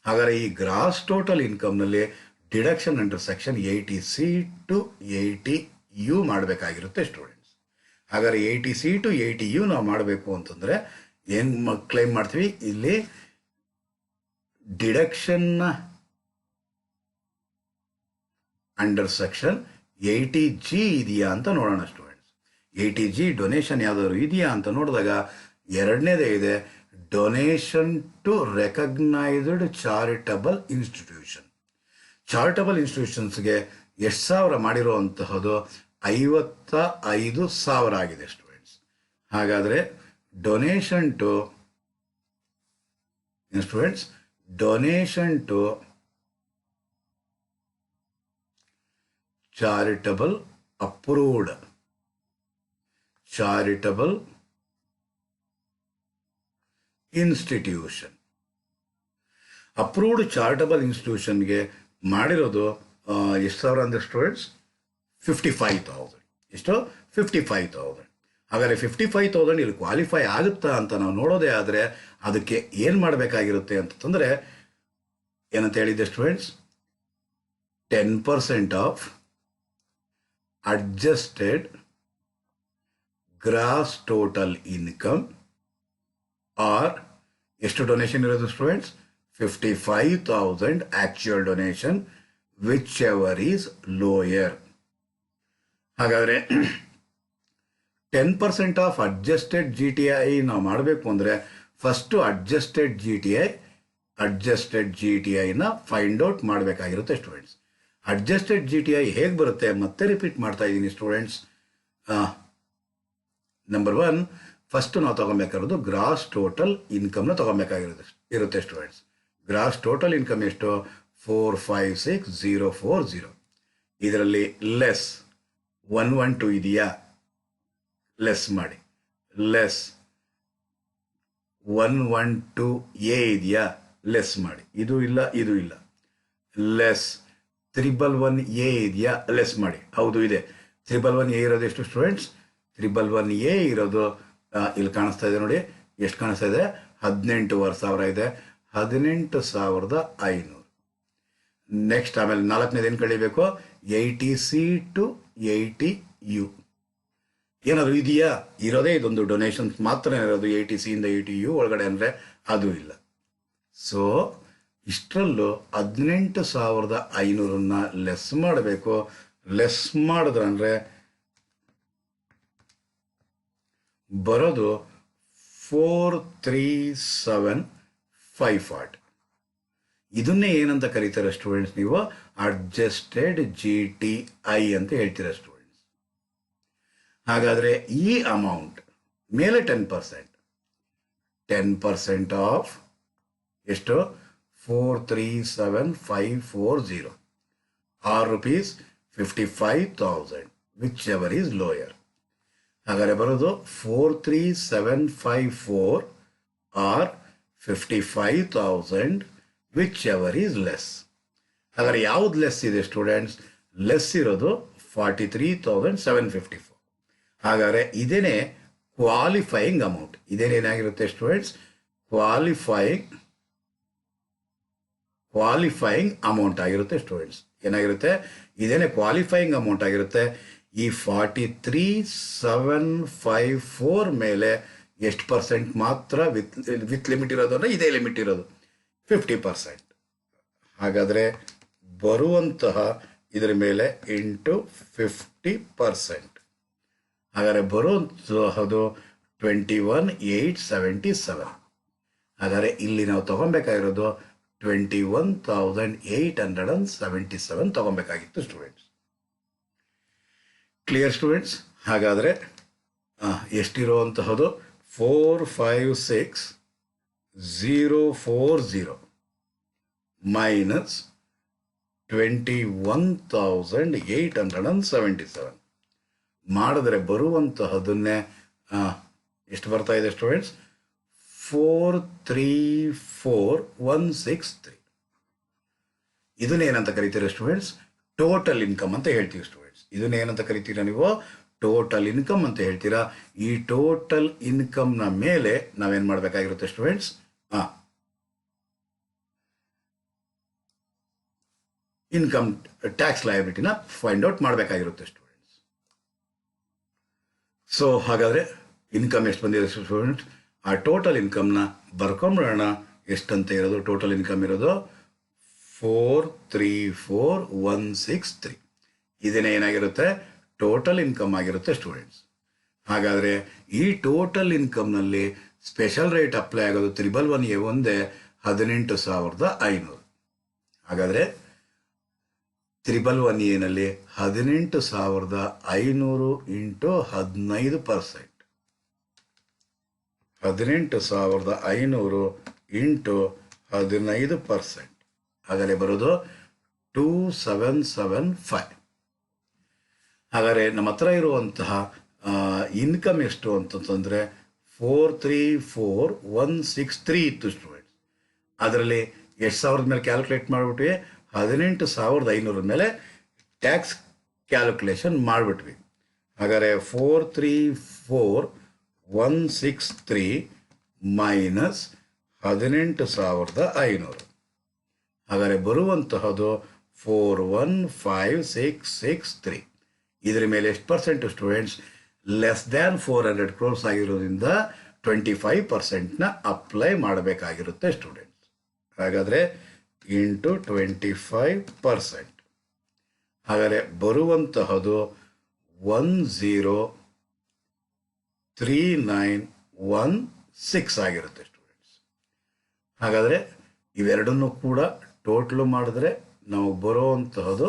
ಹಾಗಾದರೆ ಈ ಗ್ರಾಸ್ ಟೋಟಲ್ ಇನ್ಕಮ್ನಲ್ಲಿ deduction under section 80C to 80U ಮಾಡಬೇಕಾಗಿರುತ್ತೆ ಸ್ಟೂಡೆಂಟ್ಸ್. ಹಾಗಾದರೆ 80C to 80U ನಾವು ಮಾಡಬೇಕು ಅಂತಂದರೆ ಏನು ಕ್ಲೈಮ್ ಮಾಡ್ತೀವಿ? ಇಲ್ಲಿ ಡಿಡಕ್ಷನ್ನ ಅಂಡರ್ ಸೆಕ್ಷನ್ 80G ಇದೆಯಾ ಅಂತ ನೋಡೋಣ ಸ್ಟೂಡೆಂಟ್ಸ್. 80G ಡೊನೇಷನ್ ಯಾವುದಾದ್ರು ಇದೆಯಾ ಅಂತ ನೋಡಿದಾಗ ಎರಡನೇದೇ ಇದೆ, donation to recognised charitable institution. Charitable ಇನ್ಸ್ಟಿಟ್ಯೂಷನ್ಸ್ಗೆ ಎಷ್ಟು ಸಾವಿರ ಮಾಡಿರುವಂತಹದ್ದು? 55,000 ಆಗಿದೆ ಸ್ಟೂಡೆಂಟ್ಸ್. ಹಾಗಾದರೆ donation to students donation to charitable approved charitable institution, approved charitable ಇನ್ಸ್ಟಿಟ್ಯೂಷನ್ಗೆ ಮಾಡಿರೋದು ಎಷ್ಟು ಸಾವಿರ ಅಂದರೆ ಸ್ಟೂಡೆಂಟ್ಸ್? 55,000. ಎಷ್ಟು? 55,000. ಹಾಗಾದರೆ 55,000 ಇಲ್ಲಿ ಕ್ವಾಲಿಫೈ ಆಗುತ್ತಾ ಅಂತ ನಾವು ನೋಡೋದೇ ಆದರೆ ಅದಕ್ಕೆ ಏನು ಮಾಡಬೇಕಾಗಿರುತ್ತೆ ಅಂತಂದರೆ ಏನಂತ ಹೇಳಿದ್ದೆ students? 10% of adjusted gross total income or ಎಷ್ಟು ಡೊನೇಷನ್ ಇರೋದು students 55,000 actual donation whichever is lower. ಹಾಗಾದರೆ 10% of adjusted G T I ನಾವು ಮಾಡಬೇಕು ಅಂದರೆ ಫಸ್ಟು ಅಡ್ಜಸ್ಟೆಡ್ ಜಿ ಟಿ ಐನ ಫೈಂಡ್ ಔಟ್ ಮಾಡಬೇಕಾಗಿರುತ್ತೆ students. Adjusted G T I ಹೇಗೆ ಬರುತ್ತೆ ಮತ್ತೆ ರಿಪೀಟ್ ಮಾಡ್ತಾ ಇದ್ದೀನಿ ಸ್ಟೂಡೆಂಟ್ಸ್. ನಂಬರ್ 1, ಫಸ್ಟ್ ನಾವು ತಗೊಬೇಕಾಗಿರೋದು ಗ್ರಾಸ್ ಟೋಟಲ್ ಇನ್ಕಮ್ನ ಇರುತ್ತೆ ಸ್ಟೂಡೆಂಟ್ಸ್. ಗ್ರಾಸ್ ಟೋಟಲ್ ಇನ್ಕಮ್ ಎಷ್ಟು 456,040. ಇದರಲ್ಲಿ ಲೆಸ್ 112 ಇದೆಯಾ, ಲೆಸ್ ಮಾಡಿ. ಲೆಸ್ 112A ಇದೆಯಾ, ಲೆಸ್ ಮಾಡಿ. ಇದು ಇಲ್ಲ, ಇದು ಇಲ್ಲ. ಲೆಸ್ 111A ಇದೆಯಾ, ಲೆಸ್ ಮಾಡಿ. ಹೌದು ಇದೆ. 111A ಇರೋದು ಎಷ್ಟು ಸ್ಟೂಡೆಂಟ್ಸ್? 111A ಇರೋದು ಇಲ್ಲಿ ಕಾಣಿಸ್ತಾ ಇದೆ ನೋಡಿ. ಎಷ್ಟು ಕಾಣಿಸ್ತಾ ಇದೆ? 18,500 ಇದೆ. 18,500. ನೆಕ್ಸ್ಟ್ ಆಮೇಲೆ 4ನೇದು ಏನು ಕಳಿಬೇಕು? 80C to 80U ಏನಾದ್ರು ಇದೆಯಾ? ಇರೋದೇ ಇದೊಂದು ಡೊನೇಷನ್ಸ್ ಮಾತ್ರ ಇರೋದು 80C ಇಂದ 80U ಒಳಗಡೆ ಅಂದರೆ ಅದು ಇಲ್ಲ. ಸೊ ಇಷ್ಟರಲ್ಲೂ 18,500ನ್ನ ಲೆಸ್ ಮಾಡಬೇಕು. ಲೆಸ್ ಮಾಡಿದ್ರಂದ್ರೆ ಬರೋದು 437,540. ಇದನ್ನೇ ಏನಂತ ಕರೀತಾರೆ ಸ್ಟೂಡೆಂಟ್ಸ್? ನೀವು ಅಡ್ಜಸ್ಟೆಡ್ ಜಿ ಟಿ ಐ ಅಂತ ಹೇಳ್ತೀರ ಸ್ಟೂಡೆಂಟ್ಸ್. ಹಾಗಾದರೆ ಈ ಅಮೌಂಟ್ ಮೇಲೆ 10% ಆಫ್ ಎಷ್ಟು? 437,540 or rupees 55,000 whichever is lower. ಹಾಗಾದರೆ ಬರೋದು 43754 or 55,000 whichever is less. ಹಾಗಾದರೆ ಯಾವ್ದು ಲೆಸ್ ಇದೆ ಸ್ಟೂಡೆಂಟ್ಸ್? ಲೆಸ್ ಇರೋದು 43,754. ಹಾಗಾದರೆ ಇದೇನೇ ಕ್ವಾಲಿಫೈಯಿಂಗ್ ಅಮೌಂಟ್. ಇದೇನೇನಾಗಿರುತ್ತೆ ಸ್ಟೂಡೆಂಟ್ಸ್? ಕ್ವಾಲಿಫೈಯಿಂಗ್ ಅಮೌಂಟ್ ಆಗಿರುತ್ತೆ ಸ್ಟೂಡೆಂಟ್ಸ್. ಏನಾಗಿರುತ್ತೆ? ಇದೇನೇ ಕ್ವಾಲಿಫೈಯಿಂಗ್ ಅಮೌಂಟ್ ಆಗಿರುತ್ತೆ. ಈ 43,754 ಮೇಲೆ ಎಷ್ಟು ಪರ್ಸೆಂಟ್ ಮಾತ್ರ ವಿತ್ ಲಿಮಿಟ್ ಇರೋದು ಅಂದರೆ ಇದೇ ಲಿಮಿಟ್ ಇರೋದು 50%. ಹಾಗಾದರೆ ಬರುವಂತಹ ಇದರ ಮೇಲೆ ಇಂಟು 50%. ಹಾಗಾದರೆ ಬರುವಂತಹದು 21,877. ಹಾಗಾದರೆ ಇಲ್ಲಿ ನಾವು ತಗೊಬೇಕಾಗಿರೋದು 21,877 ತಗೊಬೇಕಾಗಿತ್ತು ಸ್ಟೂಡೆಂಟ್ಸ್. Clear students? ಹಾಗಾದರೆ ಎಷ್ಟಿರುವಂತಹದ್ದು? 456,040 ಮೈನಸ್ 21,877 ಮಾಡಿದ್ರೆ ಬರುವಂತಹದನ್ನೇ ಎಷ್ಟು ಬರ್ತಾ ಇದೆ ಸ್ಟೂಡೆಂಟ್ಸ್? 434,163. ಇದನ್ನೇನಂತ ಕರಿತೀರಾ ಸ್ಟೂಡೆಂಟ್ಸ್? ಟೋಟಲ್ ಇನ್ಕಮ್ ಅಂತ ಹೇಳ್ತೀವಿ ಸ್ಟೂಡೆಂಟ್ಸ್. ಇದನ್ನೇನಂತ ಕರಿತೀರಾ ನೀವು? ಟೋಟಲ್ ಇನ್ಕಮ್ ಅಂತ ಹೇಳ್ತೀರಾ. ಈ ಟೋಟಲ್ ಇನ್ಕಮ್ನ ಮೇಲೆ ನಾವೇನು ಮಾಡಬೇಕಾಗಿರುತ್ತೆ ಸ್ಟೂಡೆಂಟ್ಸ್? ಇನ್ಕಮ್ ಟ್ಯಾಕ್ಸ್ ಲಯಬಿಲಿಟಿನ ಫೈಂಡ್ ಔಟ್ ಮಾಡಬೇಕಾಗಿರುತ್ತೆ ಸ್ಟೂಡೆಂಟ್ಸ್. ಸೊ ಹಾಗಾದರೆ ಇನ್ಕಮ್ ಎಷ್ಟು ಬಂದಿದೆ ಸ್ಟೂಡೆಂಟ್ಸ್? ಆ ಟೋಟಲ್ ಇನ್ಕಮ್ನ ಬರ್ಕೊಂಬಿಡೋಣ. ಎಷ್ಟಂತ ಇರೋದು? ಟೋಟಲ್ ಇನ್ಕಮ್ ಇರೋದು 434,163. ಇದನ್ನೇ ಏನಾಗಿರುತ್ತೆ? ಟೋಟಲ್ ಇನ್ಕಮ್ ಆಗಿರುತ್ತೆ ಸ್ಟೂಡೆಂಟ್ಸ್. ಹಾಗಾದರೆ ಈ ಟೋಟಲ್ ಇನ್ಕಮ್ನಲ್ಲಿ ಸ್ಪೆಷಲ್ ರೇಟ್ ಅಪ್ಲೈ ಆಗೋದು 111A ಒಂದೇ 18,500. ಹಾಗಾದರೆ 111A 18,500 ಇಂಟು 15%. 18,500 ಇಂಟು 15%. ಹಾಗಾದರೆ ಬರೋದು 2,775. ಹಾಗಾದರೆ ನಮ್ಮ ಹತ್ರ ಇರುವಂತಹ ಇನ್ಕಮ್ ಎಷ್ಟು ಅಂತಂದರೆ 434,163 ಇತ್ತು ಸ್ಟೂಡೆಂಟ್ಸ್. ಅದರಲ್ಲಿ ಎಷ್ಟು ಸಾವಿರದ ಮೇಲೆ ಕ್ಯಾಲ್ಕುಲೇಟ್ ಮಾಡಿಬಿಟ್ವಿ? 18,500 ಮೇಲೆ ಟ್ಯಾಕ್ಸ್ ಕ್ಯಾಲ್ಕುಲೇಷನ್ ಮಾಡಿಬಿಟ್ವಿ. ಹಾಗಾದರೆ 434,163 ಮೈನಸ್ 18,500. ಹಾಗಾದರೆ ಬರುವಂತಹದ್ದು 415,663. ಇದರ ಮೇಲೆ ಎಷ್ಟು percent students? Less than 400 crores ಆಗಿರೋದ್ರಿಂದ 25%ನ ಅಪ್ಲೈ ಮಾಡಬೇಕಾಗಿರುತ್ತೆ ಸ್ಟೂಡೆಂಟ್ಸ್. ಹಾಗಾದರೆ ಇಂಟು 25%. ಹಾಗಾದರೆ ಬರುವಂತಹದು 103916 ಆಗಿರುತ್ತೆ ಸ್ಟೂಡೆಂಟ್ಸ್. ಹಾಗಾದರೆ ಇವೆರಡನ್ನೂ ಕೂಡ ಟೋಟಲ್ ಮಾಡಿದ್ರೆ ನಾವು ಬರುವಂತಹದು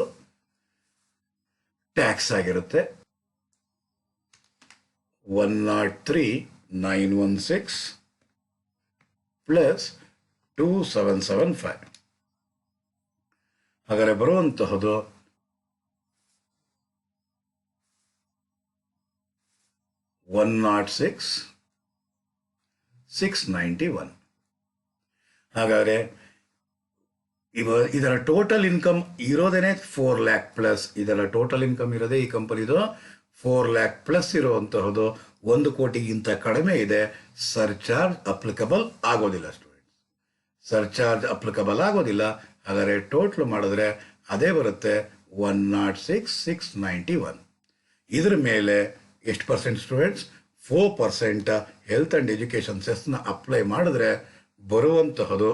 ಟ್ಯಾಕ್ಸ್ ಆಗಿರುತ್ತೆ 103916 ಪ್ಲಸ್ 2775. ಹಾಗಾದರೆ ಬರುವಂತಹದು 106691. ಹಾಗಾದರೆ ಇದರ ಟೋಟಲ್ ಇನ್ಕಮ್ ಇರೋದೇನೆ 4 lakh ಪ್ಲಸ್. ಇದರ ಟೋಟಲ್ ಇನ್ಕಮ್ ಇರೋದೇ ಈ ಕಂಪನಿದು 4 lakh ಪ್ಲಸ್ ಇರುವಂತಹದ್ದು 1 ಕೋಟಿಗಿಂತ ಕಡಿಮೆ ಇದೆ. ಸರ್ಚಾರ್ಜ್ ಅಪ್ಲಿಕಬಲ್ ಆಗೋದಿಲ್ಲ ಸ್ಟೂಡೆಂಟ್ಸ್, ಸರ್ಚಾರ್ಜ್ ಅಪ್ಲಿಕಬಲ್ ಆಗೋದಿಲ್ಲ. ಹಾಗಾದರೆ ಟೋಟಲ್ ಮಾಡಿದ್ರೆ ಅದೇ ಬರುತ್ತೆ 106691. ಇದ್ರ ಮೇಲೆ ಎಷ್ಟು percent students? 4% health and education Cessna apply ಮಾಡಿದ್ರೆ ಬರುವಂತಹದು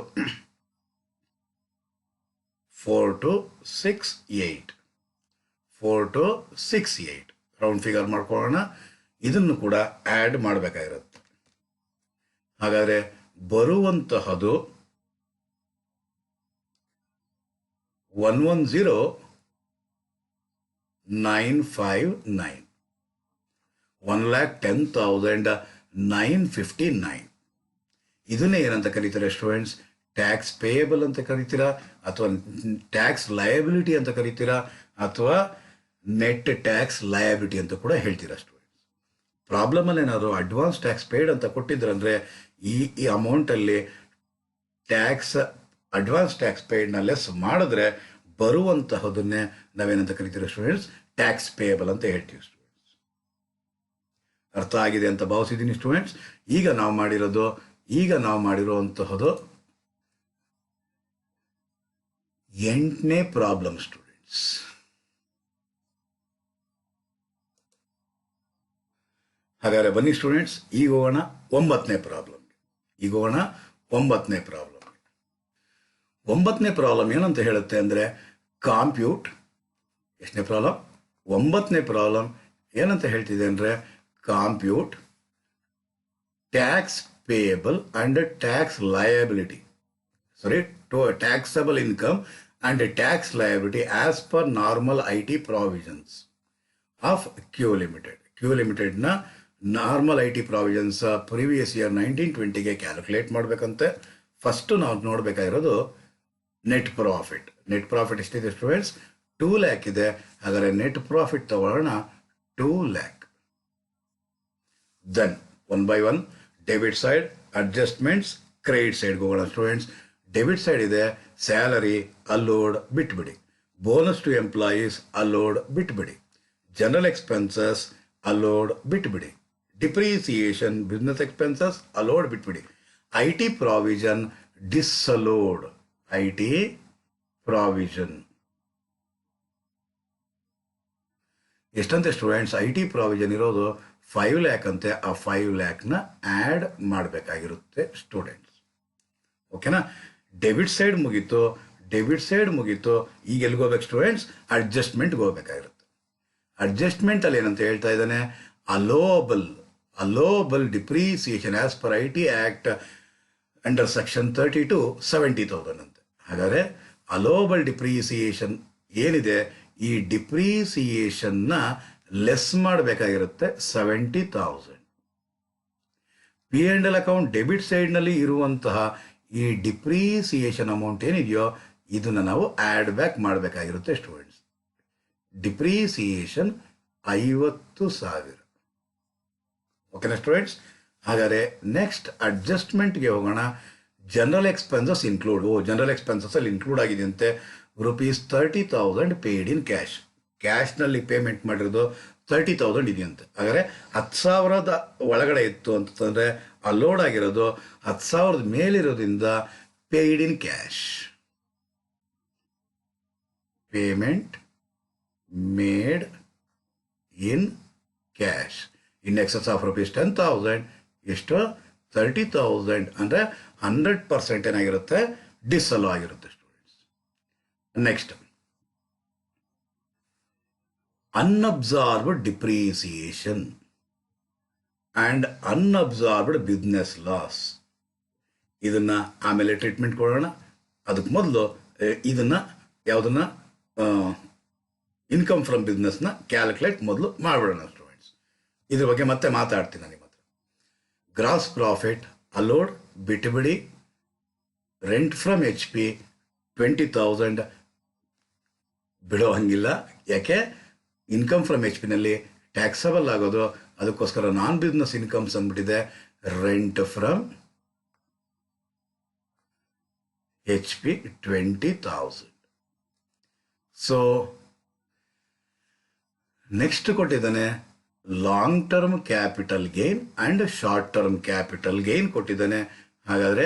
4268 ರೌಂಡ್ ಫಿಗರ್ ಮಾಡ್ಕೊಳ್ಳೋಣ. ಇದನ್ನು ಕೂಡ ಆ್ಯಡ್ ಮಾಡಬೇಕಾಗಿರುತ್ತೆ. ಹಾಗಾದರೆ ಬರುವಂತಹದು 110959, 1,10,959. ಇದನ್ನೇ ಏನಂತ ಕರೀತಾರೆ ಸ್ಟೂಡೆಂಟ್ಸ್? ಟ್ಯಾಕ್ಸ್ ಪೇಯಬಲ್ ಅಂತ ಕರಿತೀರಾ, ಅಥವಾ ಟ್ಯಾಕ್ಸ್ ಲಯಬಿಲಿಟಿ ಅಂತ ಕರಿತೀರಾ, ಅಥವಾ ನೆಟ್ ಟ್ಯಾಕ್ಸ್ ಲಯಬಿಲಿಟಿ ಅಂತ ಕೂಡ ಹೇಳ್ತೀರಾ ಸ್ಟೂಡೆಂಟ್ಸ್. ಪ್ರಾಬ್ಲಮಲ್ಲಿ ಏನಾದರೂ ಅಡ್ವಾನ್ಸ್ ಟ್ಯಾಕ್ಸ್ ಪೇಯ್ಡ್ ಅಂತ ಕೊಟ್ಟಿದ್ರಂದರೆ ಈ ಅಮೌಂಟಲ್ಲಿ ಟ್ಯಾಕ್ಸ್ ಅಡ್ವಾನ್ಸ್ ಟ್ಯಾಕ್ಸ್ ಪೇಯ್ಡ್ನ ಲೆಸ್ ಮಾಡಿದ್ರೆ ಬರುವಂತಹದನ್ನೇ ನಾವೇನಂತ ಕರಿತೀರಾ ಸ್ಟೂಡೆಂಟ್ಸ್? ಟ್ಯಾಕ್ಸ್ ಪೇಯಬಲ್ ಅಂತ ಹೇಳ್ತೀವಿ ಸ್ಟೂಡೆಂಟ್ಸ್. ಅರ್ಥ ಆಗಿದೆ ಅಂತ ಭಾವಿಸಿದ್ದೀನಿ ಸ್ಟೂಡೆಂಟ್ಸ್. ಈಗ ನಾವು ಮಾಡಿರುವಂತಹದ್ದು 8ನೇ ಪ್ರಾಬ್ಲಮ್ ಸ್ಟೂಡೆಂಟ್ಸ್. ಹಾಗಾದರೆ ಬನ್ನಿ ಸ್ಟೂಡೆಂಟ್ಸ್, ಈಗ ಹೋಗೋಣ 9ನೇ ಪ್ರಾಬ್ಲಮ್. 9ನೇ ಪ್ರಾಬ್ಲಮ್ ಏನಂತ ಹೇಳುತ್ತೆ ಅಂದರೆ ಕಾಂಪ್ಯೂಟ್. ಎಷ್ಟನೇ ಪ್ರಾಬ್ಲಮ್? 9ನೇ ಪ್ರಾಬ್ಲಮ್ ಏನಂತ ಹೇಳ್ತಿದೆ ಅಂದರೆ compute tax payable and tax liability, taxable income and tax liability as per normal IT provisions of Q Limited. Q Limited ನ normal IT provisions previous year 1920ಗೆ calculate ಮಾಡಬೇಕಂತೆ. First ನಾವು ನೋಡಬೇಕಾಗಿರೋದು net profit. Net profit ಎಷ್ಟಿದೆ students? 2 lakh ಇದೆ. ಹಾಗಾದರೆ net profit ತಗೊಳ್ಳೋಣ 2 lakh. Then one by one debit side, adjustments, credit ಸೈಡ್ಗೆ ಹೋಗೋಣ ಸ್ಟೂಡೆಂಟ್ಸ್. ಡೆಬಿಟ್ ಸೈಡ್ ಇದೆ ಸ್ಯಾಲರಿ ಅಲೋಡ್ ಬಿಟ್ಬಿಡಿ, ಬೋನಸ್ ಟು ಎಂಪ್ಲಾಯೀಸ್ ಅಲೋಡ್ ಬಿಟ್ಬಿಡಿ, ಜನರಲ್ ಎಕ್ಸ್ಪೆನ್ಸಸ್ ಅಲೋಡ್ ಬಿಟ್ಬಿಡಿ, ಡಿಪ್ರಿಸಿಯೇಷನ್ ಬಿಸ್ನೆಸ್ ಎಕ್ಸ್ಪೆನ್ಸಸ್ ಅಲೋಡ್ ಬಿಟ್ಬಿಡಿ, IT provision disallowed. IT provision ಎಷ್ಟಂತೆ students? IT provision ಇರೋದು 5 lakh ಅಂತೆ. ಆ 5 lakhನ ಆ್ಯಡ್ ಮಾಡಬೇಕಾಗಿರುತ್ತೆ ಸ್ಟೂಡೆಂಟ್ಸ್. ಓಕೆನಾ? ಡೆಬಿಟ್ ಸೈಡ್ ಮುಗೀತು. ಈಗ ಎಲ್ಲಿಗೆ ಹೋಗ್ಬೇಕು ಸ್ಟೂಡೆಂಟ್ಸ್? ಅಡ್ಜಸ್ಟ್ಮೆಂಟ್ಗೆ ಹೋಗ್ಬೇಕಾಗಿರುತ್ತೆ. ಅಡ್ಜಸ್ಟ್ಮೆಂಟಲ್ಲಿ ಏನಂತ ಹೇಳ್ತಾ ಇದ್ದಾನೆ? Allowable depreciation as per IT act under section 32 70,000 ಅಂತೆ. ಹಾಗಾದರೆ ಅಲೋಬಲ್ ಡಿಪ್ರಿಸಿಯೇಷನ್ ಏನಿದೆ, ಈ ಡಿಪ್ರಿಸಿಯೇಷನ್ನ ಲೆಸ್ ಮಾಡಬೇಕಾಗಿರುತ್ತೆ 70,000. P&L ಅಕೌಂಟ್ ಡೆಬಿಟ್ ಸೈಡ್ನಲ್ಲಿ ಇರುವಂತಹ ಈ ಡಿಪ್ರಿಸಿಯೇಷನ್ ಅಮೌಂಟ್ ಏನಿದೆಯೋ ಇದನ್ನು ನಾವು ಆ್ಯಡ್ ಬ್ಯಾಕ್ ಮಾಡಬೇಕಾಗಿರುತ್ತೆ ಸ್ಟೂಡೆಂಟ್ಸ್. ಡಿಪ್ರಿಸಿಯೇಷನ್ 50,000. ಓಕೆನಾ ಸ್ಟೂಡೆಂಟ್ಸ್? ಹಾಗಾದರೆ ನೆಕ್ಸ್ಟ್ ಅಡ್ಜಸ್ಟ್ಮೆಂಟ್ಗೆ ಹೋಗೋಣ. General expenses include. ಜನರಲ್ ಎಕ್ಸ್ಪೆನ್ಸಸ್ಸಲ್ಲಿ ಇನ್ಕ್ಲೂಡ್ ಆಗಿದೆಯಂತೆ ₹30,000 ಪೇಯ್ಡ್ ಇನ್ ಕ್ಯಾಶ್. ಕ್ಯಾಶ್ನಲ್ಲಿ ಪೇಮೆಂಟ್ ಮಾಡಿರೋದು 30,000 ಇದೆಯಂತೆ. ಹಾಗಾದರೆ 10,000 ಒಳಗಡೆ ಇತ್ತು ಅಂತಂದರೆ ಅಲೋಡ್ ಆಗಿರೋದು 10,000 ಮೇಲಿರೋದ್ರಿಂದ paid in cash. Payment made in cash in excess of rupees 10,000 ಎಷ್ಟು 30,000 ಅಂದರೆ 100% ಏನಾಗಿರುತ್ತೆ ಡಿಸಲೋ ಆಗಿರುತ್ತೆ students. Next unabsorbed depreciation and unabsorbed business loss. ಇದನ್ನ ಆಮೇಲೆ ಟ್ರೀಟ್ಮೆಂಟ್ ಕೊಡೋಣ. ಅದಕ್ಕೆ ಮೊದಲು ಇದನ್ನ ಯಾವುದನ್ನ ಇನ್ಕಮ್ ಫ್ರಮ್ ಬಿಸ್ನೆಸ್ನ ಕ್ಯಾಲ್ಕುಲೇಟ್ ಮೊದಲು ಮಾಡಿಬಿಡೋಣ ಸ್ಟೂಡೆಂಟ್ಸ್. ಇದ್ರ ಬಗ್ಗೆ ಮತ್ತೆ ಮಾತಾಡ್ತೀನಿ ನಿಮ್ಮ ಹತ್ರ. ಗ್ರಾಸ್ ಪ್ರಾಫಿಟ್ ಅಲೋಡ್ ಬಿಟ್ಬಿಡಿ. ರೆಂಟ್ ಫ್ರಮ್ HP 20,000 ಬಿಡೋ ಹಂಗಿಲ್ಲ. ಯಾಕೆ ಇನ್ಕಮ್ ಫ್ರಮ್ HP ಟ್ಯಾಕ್ಸಬಲ್ ಆಗೋದು, ಅದಕ್ಕೋಸ್ಕರ ನಾನ್ ಬಿಸ್ನೆಸ್ ಇನ್ಕಮ್ಸ್ ಅಂದ್ಬಿಟ್ಟಿದೆ. Rent from HP 20,000. So next ಕೊಟ್ಟಿದ್ದಾನೆ long term capital gain and short term capital gain ಕೊಟ್ಟಿದ್ದಾನೆ. ಹಾಗಾದರೆ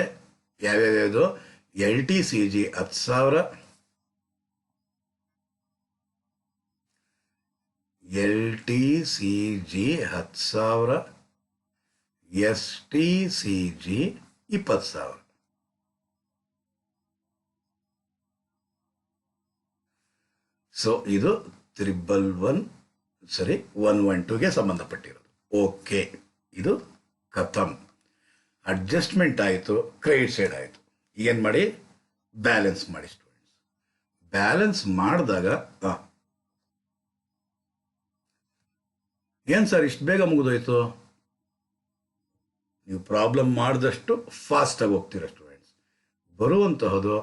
ಯಾವ್ಯಾವ್ದು LTCG 10,000, LTCG 10,000, STCG 20,000. ಸೊ ಇದು 112ಗೆ ಸಂಬಂಧಪಟ್ಟಿರೋದು. ಓಕೆ, ಇದು ಖತಮ್. ಅಡ್ಜಸ್ಟ್ಮೆಂಟ್ ಆಯಿತು, ಕ್ರೆಡಿಟ್ ಸೈಡ್ ಆಯಿತು. ಏನು ಮಾಡಿ ಬ್ಯಾಲೆನ್ಸ್ ಮಾಡಿ ಸ್ಟೂಡೆಂಟ್ಸ್. ಬ್ಯಾಲೆನ್ಸ್ ಮಾಡಿದಾಗ ಏನು ಸರ್ ಇಷ್ಟು ಬೇಗ ಮುಗಿದೋಯ್ತು? ನೀವು ಪ್ರಾಬ್ಲಮ್ ಮಾಡಿದಷ್ಟು ಫಾಸ್ಟಾಗಿ ಹೋಗ್ತೀರ ಸ್ಟೂಡೆಂಟ್ಸ್. ಬರುವಂತಹದ್ದು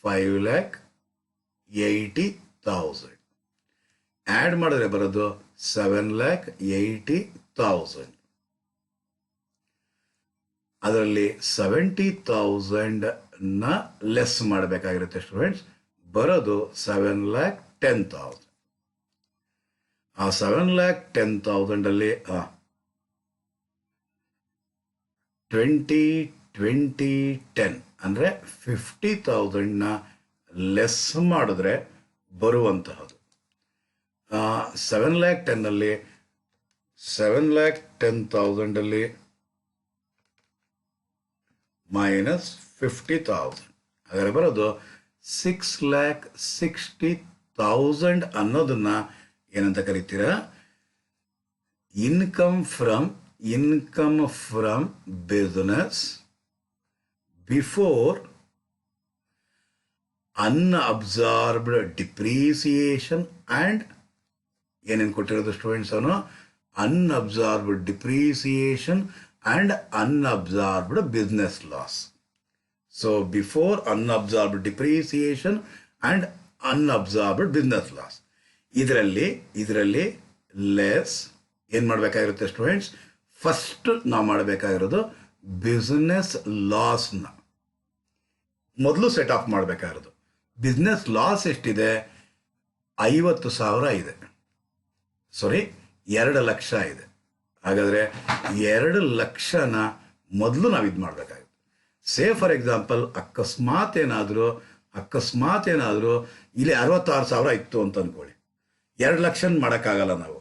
5,80,000. ಆ್ಯಡ್ ಮಾಡಿದ್ರೆ ಬರೋದು 7,80,000. ಅದರಲ್ಲಿ 70,000ನ ಲೆಸ್ ಮಾಡಬೇಕಾಗಿರುತ್ತೆ ಸ್ಟೂಡೆಂಟ್ಸ್. ಬರೋದು 7,10,000. ಆ 7,10,000ಅಲ್ಲಿ 20,20,10 ಅಂದರೆ 50,000ನ ಲೆಸ್ ಮಾಡಿದ್ರೆ ಬರುವಂತಹದ್ದು 7,10,000 7,10,000 ಮೈನಸ್ 50,000 ಹಾಗಾದ್ರೆ ಬರೋದು 6,60,000 ಅನ್ನೋದನ್ನ ಏನಂತ ಕರಿತೀರಾ? Income from business before unabsorbed depreciation and ಏನೇನು ಕೊಟ್ಟಿರೋದು ಸ್ಟೂಡೆಂಟ್ಸ್ ಅವನು unabsorbed depreciation and unabsorbed business loss. So before unabsorbed depreciation and unabsorbed business loss. ಇದರಲ್ಲಿ ಲೆಸ್ ಏನು ಮಾಡಬೇಕಾಗಿರುತ್ತೆ ಸ್ಟೂಡೆಂಟ್ಸ್? ಫಸ್ಟ್ ನಾವು ಮಾಡಬೇಕಾಗಿರೋದು ಬಿಸ್ನೆಸ್ ಲಾಸ್ನ ಮೊದಲು ಸೆಟ್ ಆಫ್ ಮಾಡಬೇಕಾಗಿರೋದು. ಬಿಸ್ನೆಸ್ ಲಾಸ್ ಎಷ್ಟಿದೆ? 50,000 ಇದೆ. 2 ಲಕ್ಷ ಇದೆ. ಹಾಗಾದರೆ 2 ಲಕ್ಷನ ಮೊದಲು ನಾವು ಇದು ಮಾಡಬೇಕಾಗುತ್ತೆ. ಸೇ ಫಾರ್ ಎಕ್ಸಾಂಪಲ್ ಅಕಸ್ಮಾತ್ ಏನಾದರೂ ಇಲ್ಲಿ 66,000 ಇತ್ತು ಅಂತ ಅಂದ್ಕೊಳ್ಳಿ. 2 ಲಕ್ಷ ಮಾಡೋಕ್ಕಾಗಲ್ಲ ನಾವು.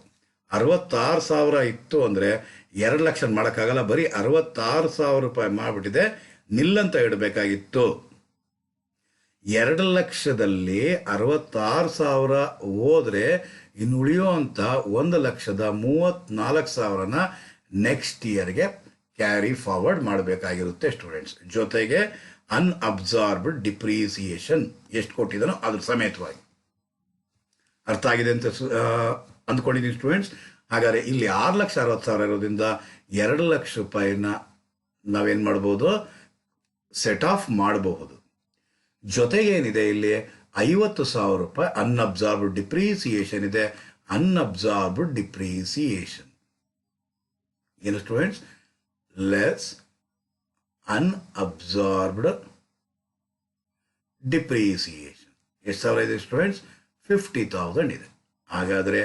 66,000 ಇತ್ತು ಅಂದರೆ 2 ಲಕ್ಷ ಮಾಡೋಕ್ಕಾಗಲ್ಲ. ಬರೀ 66,000 ರೂಪಾಯಿ ಮಾಡಿಬಿಟ್ಟಿದೆ, ನಿಲ್ಲಂತ ಇಡಬೇಕಾಗಿತ್ತು. 2 ಲಕ್ಷದಲ್ಲಿ 66,000 ಹೋದರೆ ಇನ್ನು ಉಳಿಯುವಂಥ 1,34,000ನ ನೆಕ್ಸ್ಟ್ ಇಯರ್ಗೆ ಕ್ಯಾರಿ ಫಾರ್ವರ್ಡ್ ಮಾಡಬೇಕಾಗಿರುತ್ತೆ ಸ್ಟೂಡೆಂಟ್ಸ್. ಜೊತೆಗೆ ಅನ್ಅಬ್ಸಾರ್ಬ್ಡ್ ಡಿಪ್ರಿಸಿಯೇಷನ್ ಎಷ್ಟು ಕೊಟ್ಟಿದ್ದಾನೋ ಅದ್ರ ಸಮೇತವಾಗಿ. ಅರ್ಥ ಆಗಿದೆ ಅಂತ ಅಂದ್ಕೊಂಡಿದ್ದೀನಿ ಸ್ಟೂಡೆಂಟ್ಸ್. ಹಾಗಾದರೆ ಇಲ್ಲಿ 6,60,000 ಇರೋದ್ರಿಂದ 2 ಲಕ್ಷ ರೂಪಾಯಿನ ನಾವೇನು ಮಾಡ್ಬೋದು? ಸೆಟ್ ಆಫ್ ಮಾಡಬಹುದು. ಜೊತೆಗೆ ಏನಿದೆ ಇಲ್ಲಿ 50,000 ರೂಪಾಯಿ ಅನ್ಅಬ್ಸಾರ್ಬ್ಡ್ ಡಿಪ್ರಿಸಿಯೇಷನ್ ಇದೆ. ಅನ್ಅಬ್ಸಾರ್ಬ್ಡ್ ಡಿಪ್ರಿಸಿಯೇಷನ್ ಏನು ಸ್ಟೂಡೆಂಟ್ಸ್? ಲೆಸ್ ಅನ್ಅಬ್ಸಾರ್ಬ್ಡ್ ಡಿಪ್ರಿಸಿಯೇಷನ್ ಎಷ್ಟು ಸಾವಿರ ಇದೆ ಸ್ಟೂಡೆಂಟ್ಸ್? 50,000 ಇದೆ. ಹಾಗಾದರೆ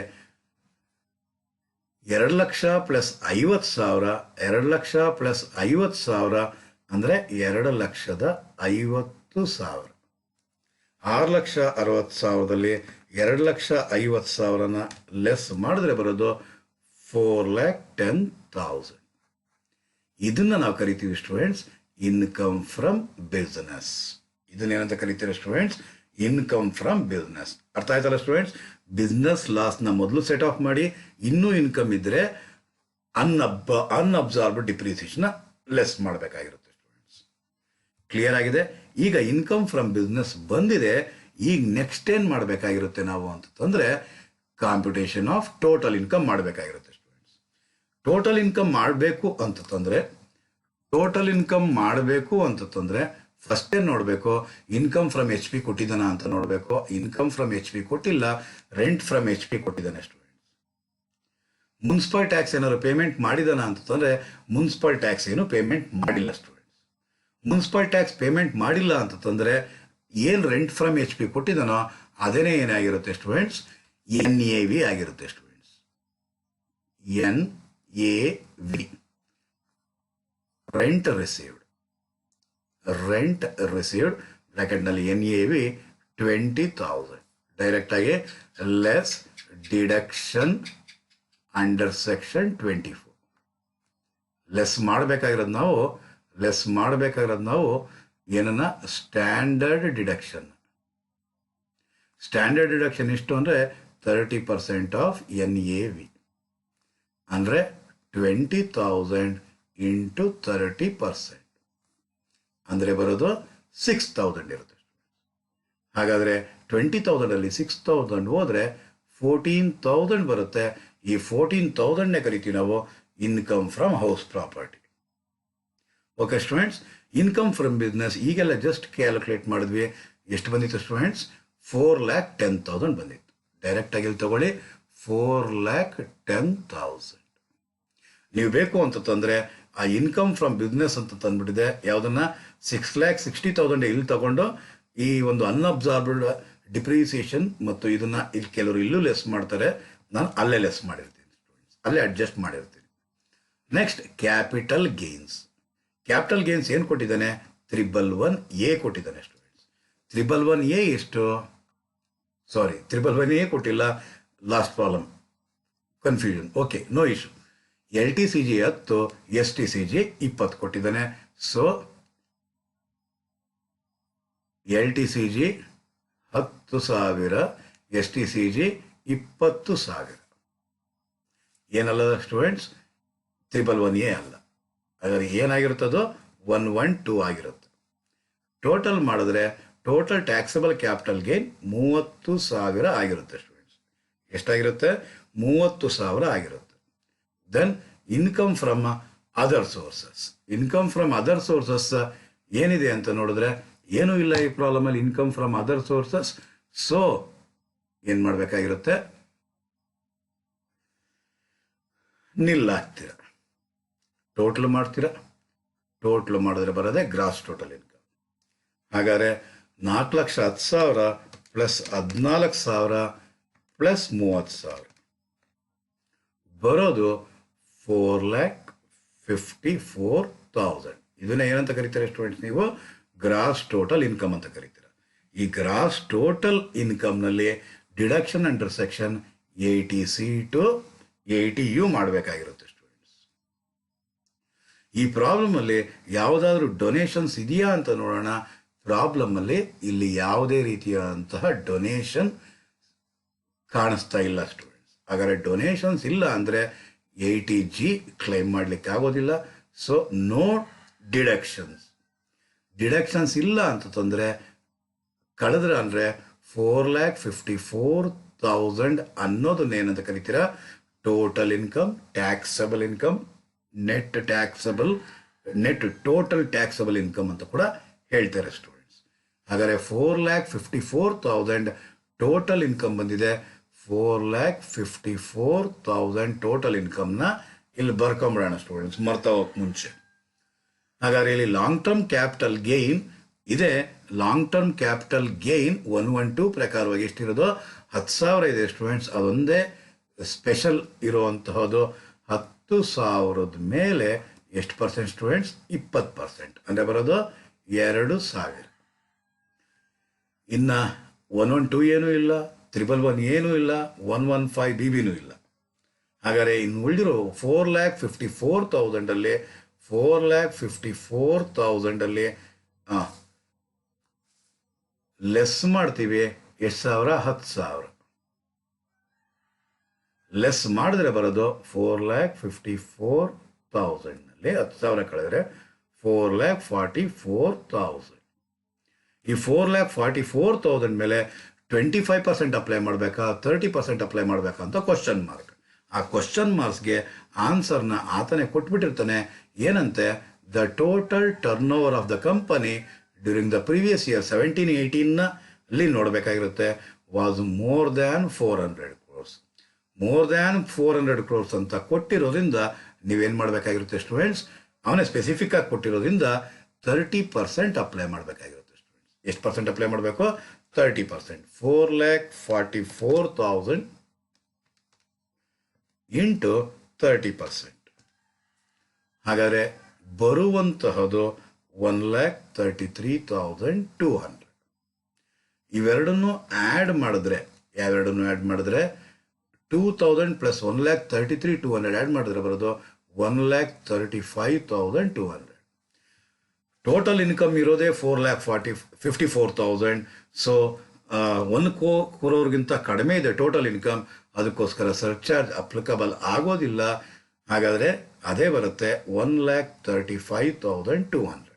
2 ಲಕ್ಷ ಪ್ಲಸ್ 50,000, 2 ಲಕ್ಷ ಪ್ಲಸ್ 50,000 ಅಂದರೆ 2,50,000. 6,60,000ದಲ್ಲಿ 2,50,000ನ ಲೆಸ್ ಮಾಡಿದ್ರೆ ಬರೋದು 4,10,000. ಇದನ್ನ ನಾವು ಕರಿತೀವಿ ಸ್ಟೂಡೆಂಟ್ಸ್ ಇನ್ಕಮ್ ಫ್ರಮ್ ಬಿಸ್ನೆಸ್. ಇದನ್ನೇನಂತ ಕರಿತೀರಾ ಸ್ಟೂಡೆಂಟ್ಸ್? Income from business. ಅರ್ಥ ಆಯ್ತಲ್ಲ ಸ್ಟೂಡೆಂಟ್ಸ್? ಬಿಸ್ನೆಸ್ ಲಾಸ್ನ ಮೊದಲು ಸೆಟ್ ಆಫ್ ಮಾಡಿ, ಇನ್ನೂ ಇನ್ಕಮ್ ಇದ್ರೆ ಅನ್ಅಬ್ಸಾರ್ಬ್ಡ್ ಡಿಪ್ರಿಸಿಯೇಷನ್ ಲೆಸ್ ಮಾಡಬೇಕಾಗಿರುತ್ತೆ ಸ್ಟೂಡೆಂಟ್ಸ್. ಕ್ಲಿಯರ್ ಆಗಿದೆ? ಈಗ ಇನ್ಕಮ್ ಫ್ರಮ್ ಬಿಸ್ನೆಸ್ ಬಂದಿದೆ, ಈಗ ನೆಕ್ಸ್ಟ್ ಏನು ಮಾಡಬೇಕಾಗಿರುತ್ತೆ ನಾವು ಅಂತಂದ್ರೆ ಕಾಂಪ್ಯೂಟೇಷನ್ ಆಫ್ ಟೋಟಲ್ ಇನ್ಕಮ್ ಮಾಡಬೇಕಾಗಿರುತ್ತೆ ಸ್ಟೂಡೆಂಟ್ಸ್. ಟೋಟಲ್ ಇನ್ಕಮ್ ಮಾಡಬೇಕು ಅಂತಂದ್ರೆ ಫಸ್ಟ್ ಏನು ನೋಡಬೇಕು? ಇನ್ಕಮ್ ಫ್ರಮ್ ಎಚ್ ಪಿ ಕೊಟ್ಟಿದ್ದಾನ ಅಂತ ನೋಡಬೇಕು. ಇನ್ಕಮ್ ಫ್ರಮ್ ಎಚ್ ಪಿ ಕೊಟ್ಟಿಲ್ಲ, ರೆಂಟ್ ಫ್ರಮ್ ಎಚ್ ಪಿ ಕೊಟ್ಟಿದ್ದಾನೆ ಸ್ಟೂಡೆಂಟ್ಸ್. ಮುನ್ಸಿಪಲ್ ಟ್ಯಾಕ್ಸ್ ಏನಾದ್ರು ಪೇಮೆಂಟ್ ಮಾಡಿದಾನ ಅಂತಂದ್ರೆ ಮುನ್ಸಿಪಲ್ ಟ್ಯಾಕ್ಸ್ ಏನು ಪೇಮೆಂಟ್ ಮಾಡಿಲ್ಲ ಸ್ಟೂಡೆಂಟ್ಸ್. ಮುನ್ಸಿಪಲ್ ಟ್ಯಾಕ್ಸ್ ಪೇಮೆಂಟ್ ಮಾಡಿಲ್ಲ ಅಂತಂದ್ರೆ ಏನು ರೆಂಟ್ ಫ್ರಮ್ ಎಚ್ ಪಿ ಕೊಟ್ಟಿದ್ದಾನೋ ಅದೇನೇ ಏನಾಗಿರುತ್ತೆ ಸ್ಟೂಡೆಂಟ್ಸ್? NAV ಆಗಿರುತ್ತೆ ಸ್ಟೂಡೆಂಟ್ಸ್. NAV, ರೆಂಟ್ ರಿಸೀವ್ಡ್ ಬ್ರಾಕೆಟ್ನಲ್ಲಿ NAV 20,000 ಡೈರೆಕ್ಟ್ ಆಗಿ less deduction under section 24. Less ಮಾಡಬೇಕಾಗಿರೋದು ನಾವು ಏನನ್ನ ಸ್ಟ್ಯಾಂಡರ್ಡ್ ಡಿಡಕ್ಷನ್ ಎಷ್ಟು ಅಂದರೆ 30% ಆಫ್ NAV ಅಂದರೆ 20,000 ಇಂಟು 30% ಅಂದರೆ ಬರೋದು 6,000 ಇರುತ್ತೆ. ಹಾಗಾದರೆ 20,000 6,000 ಹೋದರೆ 14,000 ಬರುತ್ತೆ. ಈ 14,000ನೇ ಕರಿತೀವಿ ನಾವು income from house property. Okay students, income from business ಈಗೆಲ್ಲ ಜಸ್ಟ್ ಕ್ಯಾಲ್ಕುಲೇಟ್ ಮಾಡಿದ್ವಿ. ಎಷ್ಟು ಬಂದಿತ್ತು ಸ್ಟೂಡೆಂಟ್ಸ್? 4,10,000 ಬಂದಿತ್ತು. ಡೈರೆಕ್ಟ್ ಆಗಿ ತಗೊಳ್ಳಿ 4,10,000. ನೀವು ಬೇಕು ಅಂತಂದ್ರೆ ಆ ಇನ್ಕಮ್ ಫ್ರಮ್ ಬಿಸ್ನೆಸ್ ಅಂತ ತಂದ್ಬಿಟ್ಟಿದೆ, ಯಾವುದನ್ನ 6,60,000 ಇಲ್ಲಿ ತಗೊಂಡು ಈ ಒಂದು ಅನ್ಅಬ್ಸಾರ್ಬ್ಡ್ ಡಿಪ್ರಿಸಿಯೇಷನ್ ಮತ್ತು ಇದನ್ನ ಇಲ್ಲಿ ಕೆಲವರು ಇಲ್ಲೂ ಲೆಸ್ ಮಾಡ್ತಾರೆ, ನಾನು ಅಲ್ಲೇ ಲೆಸ್ ಮಾಡಿರ್ತೀನಿ ಸ್ಟೂಡೆಂಟ್ಸ್, ಅಲ್ಲೇ ಅಡ್ಜಸ್ಟ್ ಮಾಡಿರ್ತೀನಿ. ನೆಕ್ಸ್ಟ್ ಕ್ಯಾಪಿಟಲ್ ಗೇನ್ಸ್ ಏನು ಕೊಟ್ಟಿದ್ದಾನೆ? 111A ಕೊಟ್ಟಿದ್ದಾನೆ ಸ್ಟೂಡೆಂಟ್ಸ್. 111A ಎಷ್ಟು? ಸಾರಿ, 111A ಕೊಟ್ಟಿಲ್ಲ, last problem confusion. Okay, no issue. LTCG 10, STCG 20 ಕೊಟ್ಟಿದ್ದಾನೆ. ಸೊ LTCG 10,000, STCG 20,000. ಏನಲ್ಲ ಸ್ಟೂಡೆಂಟ್ಸ್? 111A ಅಲ್ಲ. ಹಾಗಾದ್ರೆ ಏನಾಗಿರುತ್ತದೋ 112 ಆಗಿರುತ್ತೆ. ಟೋಟಲ್ ಮಾಡಿದ್ರೆ ಟೋಟಲ್ ಟ್ಯಾಕ್ಸಬಲ್ ಕ್ಯಾಪಿಟಲ್ ಗೇನ್ 30,000 ಆಗಿರುತ್ತೆ ಸ್ಟೂಡೆಂಟ್ಸ್. ಎಷ್ಟಾಗಿರುತ್ತೆ? 30,000 ಆಗಿರುತ್ತೆ. Then income from other sources ಏನಿದೆ ಅಂತ ನೋಡಿದ್ರೆ ಏನೂ ಇಲ್ಲ ಈ ಪ್ರಾಬ್ಲಮಲ್ಲಿ income from other sources. So ಏನು ಮಾಡಬೇಕಾಗಿರುತ್ತೆ? ನಿಲ್ಲಾಗ್ತೀರ, ಟೋಟಲ್ ಮಾಡ್ತೀರಾ. ಟೋಟಲ್ ಮಾಡಿದ್ರೆ ಬರೋದೇ ಗ್ರಾಸ್ ಟೋಟಲ್ ಇನ್ಕಮ್. ಹಾಗಾದರೆ 4,10,000 ಪ್ಲಸ್ 14,000 ಪ್ಲಸ್ 30,000 ಬರೋದು 4,54,000. ಇದನ್ನ ಏನಂತ ಕರೀತಾರೆ ಸ್ಟೂಡೆಂಟ್ಸ್? ನೀವು ಗ್ರಾಸ್ ಟೋಟಲ್ ಇನ್ಕಮ್ ಅಂತ ಕರೀತೀರ. ಈ ಗ್ರಾಸ್ ಟೋಟಲ್ ಇನ್ಕಮ್ನಲ್ಲಿ deduction under section 80C to 80U ಮಾಡಬೇಕಾಗಿರುತ್ತೆ ಸ್ಟೂಡೆಂಟ್ಸ್. ಈ ಪ್ರಾಬ್ಲಮಲ್ಲಿ ಯಾವುದಾದ್ರೂ ಡೊನೇಷನ್ಸ್ ಇದೆಯಾ ಅಂತ ನೋಡೋಣ. ಪ್ರಾಬ್ಲಮಲ್ಲಿ ಇಲ್ಲಿ ಯಾವುದೇ ರೀತಿಯಾದಂತಹ ಡೊನೇಷನ್ ಕಾಣಿಸ್ತಾ ಇಲ್ಲ ಸ್ಟೂಡೆಂಟ್ಸ್. ಹಾಗಾದರೆ ಡೊನೇಷನ್ಸ್ ಇಲ್ಲ ಅಂದರೆ 80G ಕ್ಲೈಮ್ ಮಾಡಲಿಕ್ಕೆ ಆಗೋದಿಲ್ಲ. ಸೊ ನೋ ಡಿಡಕ್ಷನ್ಸ್ ಇಲ್ಲ ಅಂತಂದರೆ ಕಳೆದ್ರೆ ಅಂದರೆ 4,54,000 ಅನ್ನೋದನ್ನೇನಂತ ಕರಿತೀರಾ? Total income, taxable income, net total taxable income ಅಂತ ಕೂಡ ಹೇಳ್ತಾರೆ ಸ್ಟೂಡೆಂಟ್ಸ್. ಹಾಗಾದರೆ 4,54,000 ಟೋಟಲ್ ಇನ್ಕಮ್ ಬಂದಿದೆ. 4,54,000 ಟೋಟಲ್ ಇನ್ಕಮ್ನ ಇಲ್ಲಿ ಬರ್ಕೊಂಬಿಡೋಣ ಸ್ಟೂಡೆಂಟ್ಸ್, ಮರ್ತಾ ಹೋಗಕ್ಕೆ ಮುಂಚೆ. ಹಾಗಾದರೆ ಇಲ್ಲಿ ಲಾಂಗ್ ಟರ್ಮ್ ಕ್ಯಾಪಿಟಲ್ ಗೇನ್ ಇದೆ. ಲಾಂಗ್ ಟರ್ಮ್ ಕ್ಯಾಪಿಟಲ್ ಗೇನ್ 112 ಪ್ರಕಾರವಾಗಿ ಎಷ್ಟಿರೋದು? 10,000 ಇದೆ ಸ್ಟೂಡೆಂಟ್ಸ್. ಅದೊಂದೇ ಸ್ಪೆಷಲ್ ಇರುವಂತಹದ್ದು. 10,000 ಮೇಲೆ ಎಷ್ಟು ಪರ್ಸೆಂಟ್ ಸ್ಟೂಡೆಂಟ್ಸ್? 20%. ಅಂದರೆ ಬರೋದು 2,000. ಇನ್ನು 112 ಏನೂ ಇಲ್ಲ, 111 ಏನೂ ಇಲ್ಲ, 115 BBನೂ ಇಲ್ಲ. ಹಾಗಾದರೆ ಇನ್ನು ಉಳಿದಿರೋ 4,54,000 4,54,000 ಲೆಸ್ ಮಾಡ್ತೀವಿ. ಎಷ್ಟು ಸಾವಿರ? 10,000. ಲೆಸ್ ಮಾಡಿದ್ರೆ ಬರೋದು 4,54,000ನಲ್ಲಿ 10,000 ಕಳೆದ್ರೆ 4,44,000. ಈ 4,44,000 ಮೇಲೆ 25% ಅಪ್ಲೈ ಮಾಡಬೇಕಾ 30% ಅಪ್ಲೈ ಮಾಡಬೇಕಾ ಅಂತ ಕ್ವಶನ್ ಮಾರ್ಕ್. ಆ ಕ್ವಶನ್ ಮಾರ್ಕ್ಸ್ಗೆ ಆನ್ಸರ್ನ ಆತನೇ ಕೊಟ್ಬಿಟ್ಟಿರ್ತಾನೆ. ಏನಂತೆ? The total turnover of the company during the previous year 17-18ನಲ್ಲಿ ನೋಡಬೇಕಾಗಿರುತ್ತೆ was more than 400 crores. More than 400 crores ಅಂತ ಕೊಟ್ಟಿರೋದ್ರಿಂದ ನೀವೇನು ಮಾಡಬೇಕಾಗಿರುತ್ತೆ ಸ್ಟೂಡೆಂಟ್ಸ್? ಅವನೇ ಸ್ಪೆಸಿಫಿಕ್ ಆಗಿ ಕೊಟ್ಟಿರೋದ್ರಿಂದ 30% ಅಪ್ಲೈ ಮಾಡಬೇಕಾಗಿರುತ್ತೆ ಸ್ಟೂಡೆಂಟ್ಸ್. ಎಷ್ಟು ಪರ್ಸೆಂಟ್ ಅಪ್ಲೈ ಮಾಡಬೇಕು? 30%. 4,44,000 ಇಂಟು 30%. ಹಾಗಾದರೆ ಬರುವಂತಹದ್ದು 1,33,200. ಇವೆರಡನ್ನು ಆ್ಯಡ್ ಮಾಡಿದ್ರೆ, ಯಾವೆರಡನ್ನು ಆ್ಯಡ್ ಮಾಡಿದ್ರೆ 2,000 ಪ್ಲಸ್ 1,33,200 ಆ್ಯಡ್ ಮಾಡಿದ್ರೆ ಬರೋದು 1,35,200. ಟೋಟಲ್ ಇನ್ಕಮ್ ಇರೋದೇ 4,54,000. ಸೊ 1 crore ಕಡಿಮೆ ಇದೆ ಟೋಟಲ್ ಇನ್ಕಮ್. ಅದಕ್ಕೋಸ್ಕರ ಸರ್ಚಾರ್ಜ್ ಅಪ್ಲಿಕಬಲ್ ಆಗೋದಿಲ್ಲ. ಹಾಗಾದರೆ ಅದೇ ಬರುತ್ತೆ 1,35,200.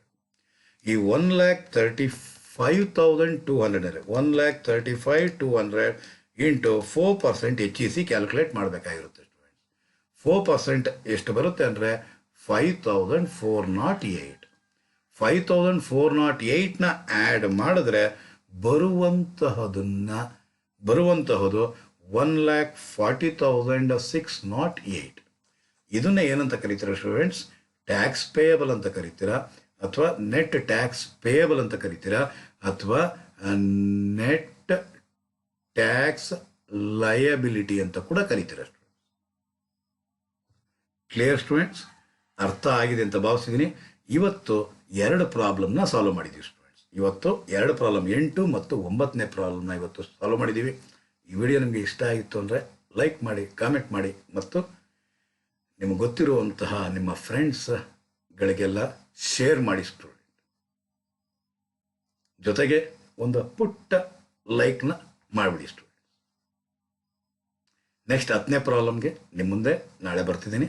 ಈ 1,35,200 1,35,200 ಇಂಟು 4% HEC ಕ್ಯಾಲ್ಕುಲೇಟ್ ಮಾಡಬೇಕಾಗಿರುತ್ತೆ ಸ್ಟೂಡೆಂಟ್ಸ್. 4% ಎಷ್ಟು ಬರುತ್ತೆ ಅಂದರೆ 5,408. 5,408ನ ಆ್ಯಡ್ ಮಾಡಿದ್ರೆ ಬರುವಂತಹದು 1,40,608. ಇದನ್ನ ಏನಂತ ಕರೀತೀರಾ ಸ್ಟೂಡೆಂಟ್ಸ್? ಟ್ಯಾಕ್ಸ್ ಪೇಯಬಲ್ ಅಂತ ಕರಿತೀರಾ, ಅಥವಾ ನೆಟ್ ಟ್ಯಾಕ್ಸ್ ಪೇಯಬಲ್ ಅಂತ ಕರಿತೀರಾ, ಅಥವಾ ನೆಟ್ ಟ್ಯಾಕ್ಸ್ ಲಯಬಿಲಿಟಿ ಅಂತ ಕೂಡ ಕರಿತೀರಾ. Clear students? ಅರ್ಥ ಆಗಿದೆ ಅಂತ ಭಾವಿಸಿದ್ದೀನಿ. ಇವತ್ತು 2 ಪ್ರಾಬ್ಲಮ್ನ ಸಾಲ್ವ್ ಮಾಡಿದ್ದೀವಿ ಸ್ಟೂಡೆಂಟ್ಸ್. ಇವತ್ತು 2 ಪ್ರಾಬ್ಲಮ್ 8 ಮತ್ತು 9ನೇ ಪ್ರಾಬ್ಲಮ್ನ ಇವತ್ತು ಸಾಲ್ವ್ ಮಾಡಿದ್ದೀವಿ. ಈ ವಿಡಿಯೋ ನಿಮಗೆ ಇಷ್ಟ ಆಗಿತ್ತು ಅಂದರೆ ಲೈಕ್ ಮಾಡಿ, ಕಾಮೆಂಟ್ ಮಾಡಿ, ಮತ್ತು ನಿಮಗೆ ಗೊತ್ತಿರುವಂತಹ ನಿಮ್ಮ ಫ್ರೆಂಡ್ಸ್ಗಳಿಗೆಲ್ಲ ಶೇರ್ ಮಾಡಿ ಸ್ಟೂಡೆಂಟ್. ಜೊತೆಗೆ ಒಂದು ಪುಟ್ಟ ಲೈಕ್ನ ಮಾಡಿಬಿಡಿ ಸ್ಟೂಡೆಂಟ್. ನೆಕ್ಸ್ಟ್ 10ನೇ ಪ್ರಾಬ್ಲಮ್ಗೆ ನಿಮ್ಮ ಮುಂದೆ ನಾಳೆ ಬರ್ತಿದ್ದೀನಿ.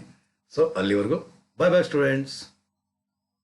ಸೊ ಅಲ್ಲಿವರೆಗೂ ಬಾಯ್ ಬಾಯ್ ಸ್ಟೂಡೆಂಟ್ಸ್.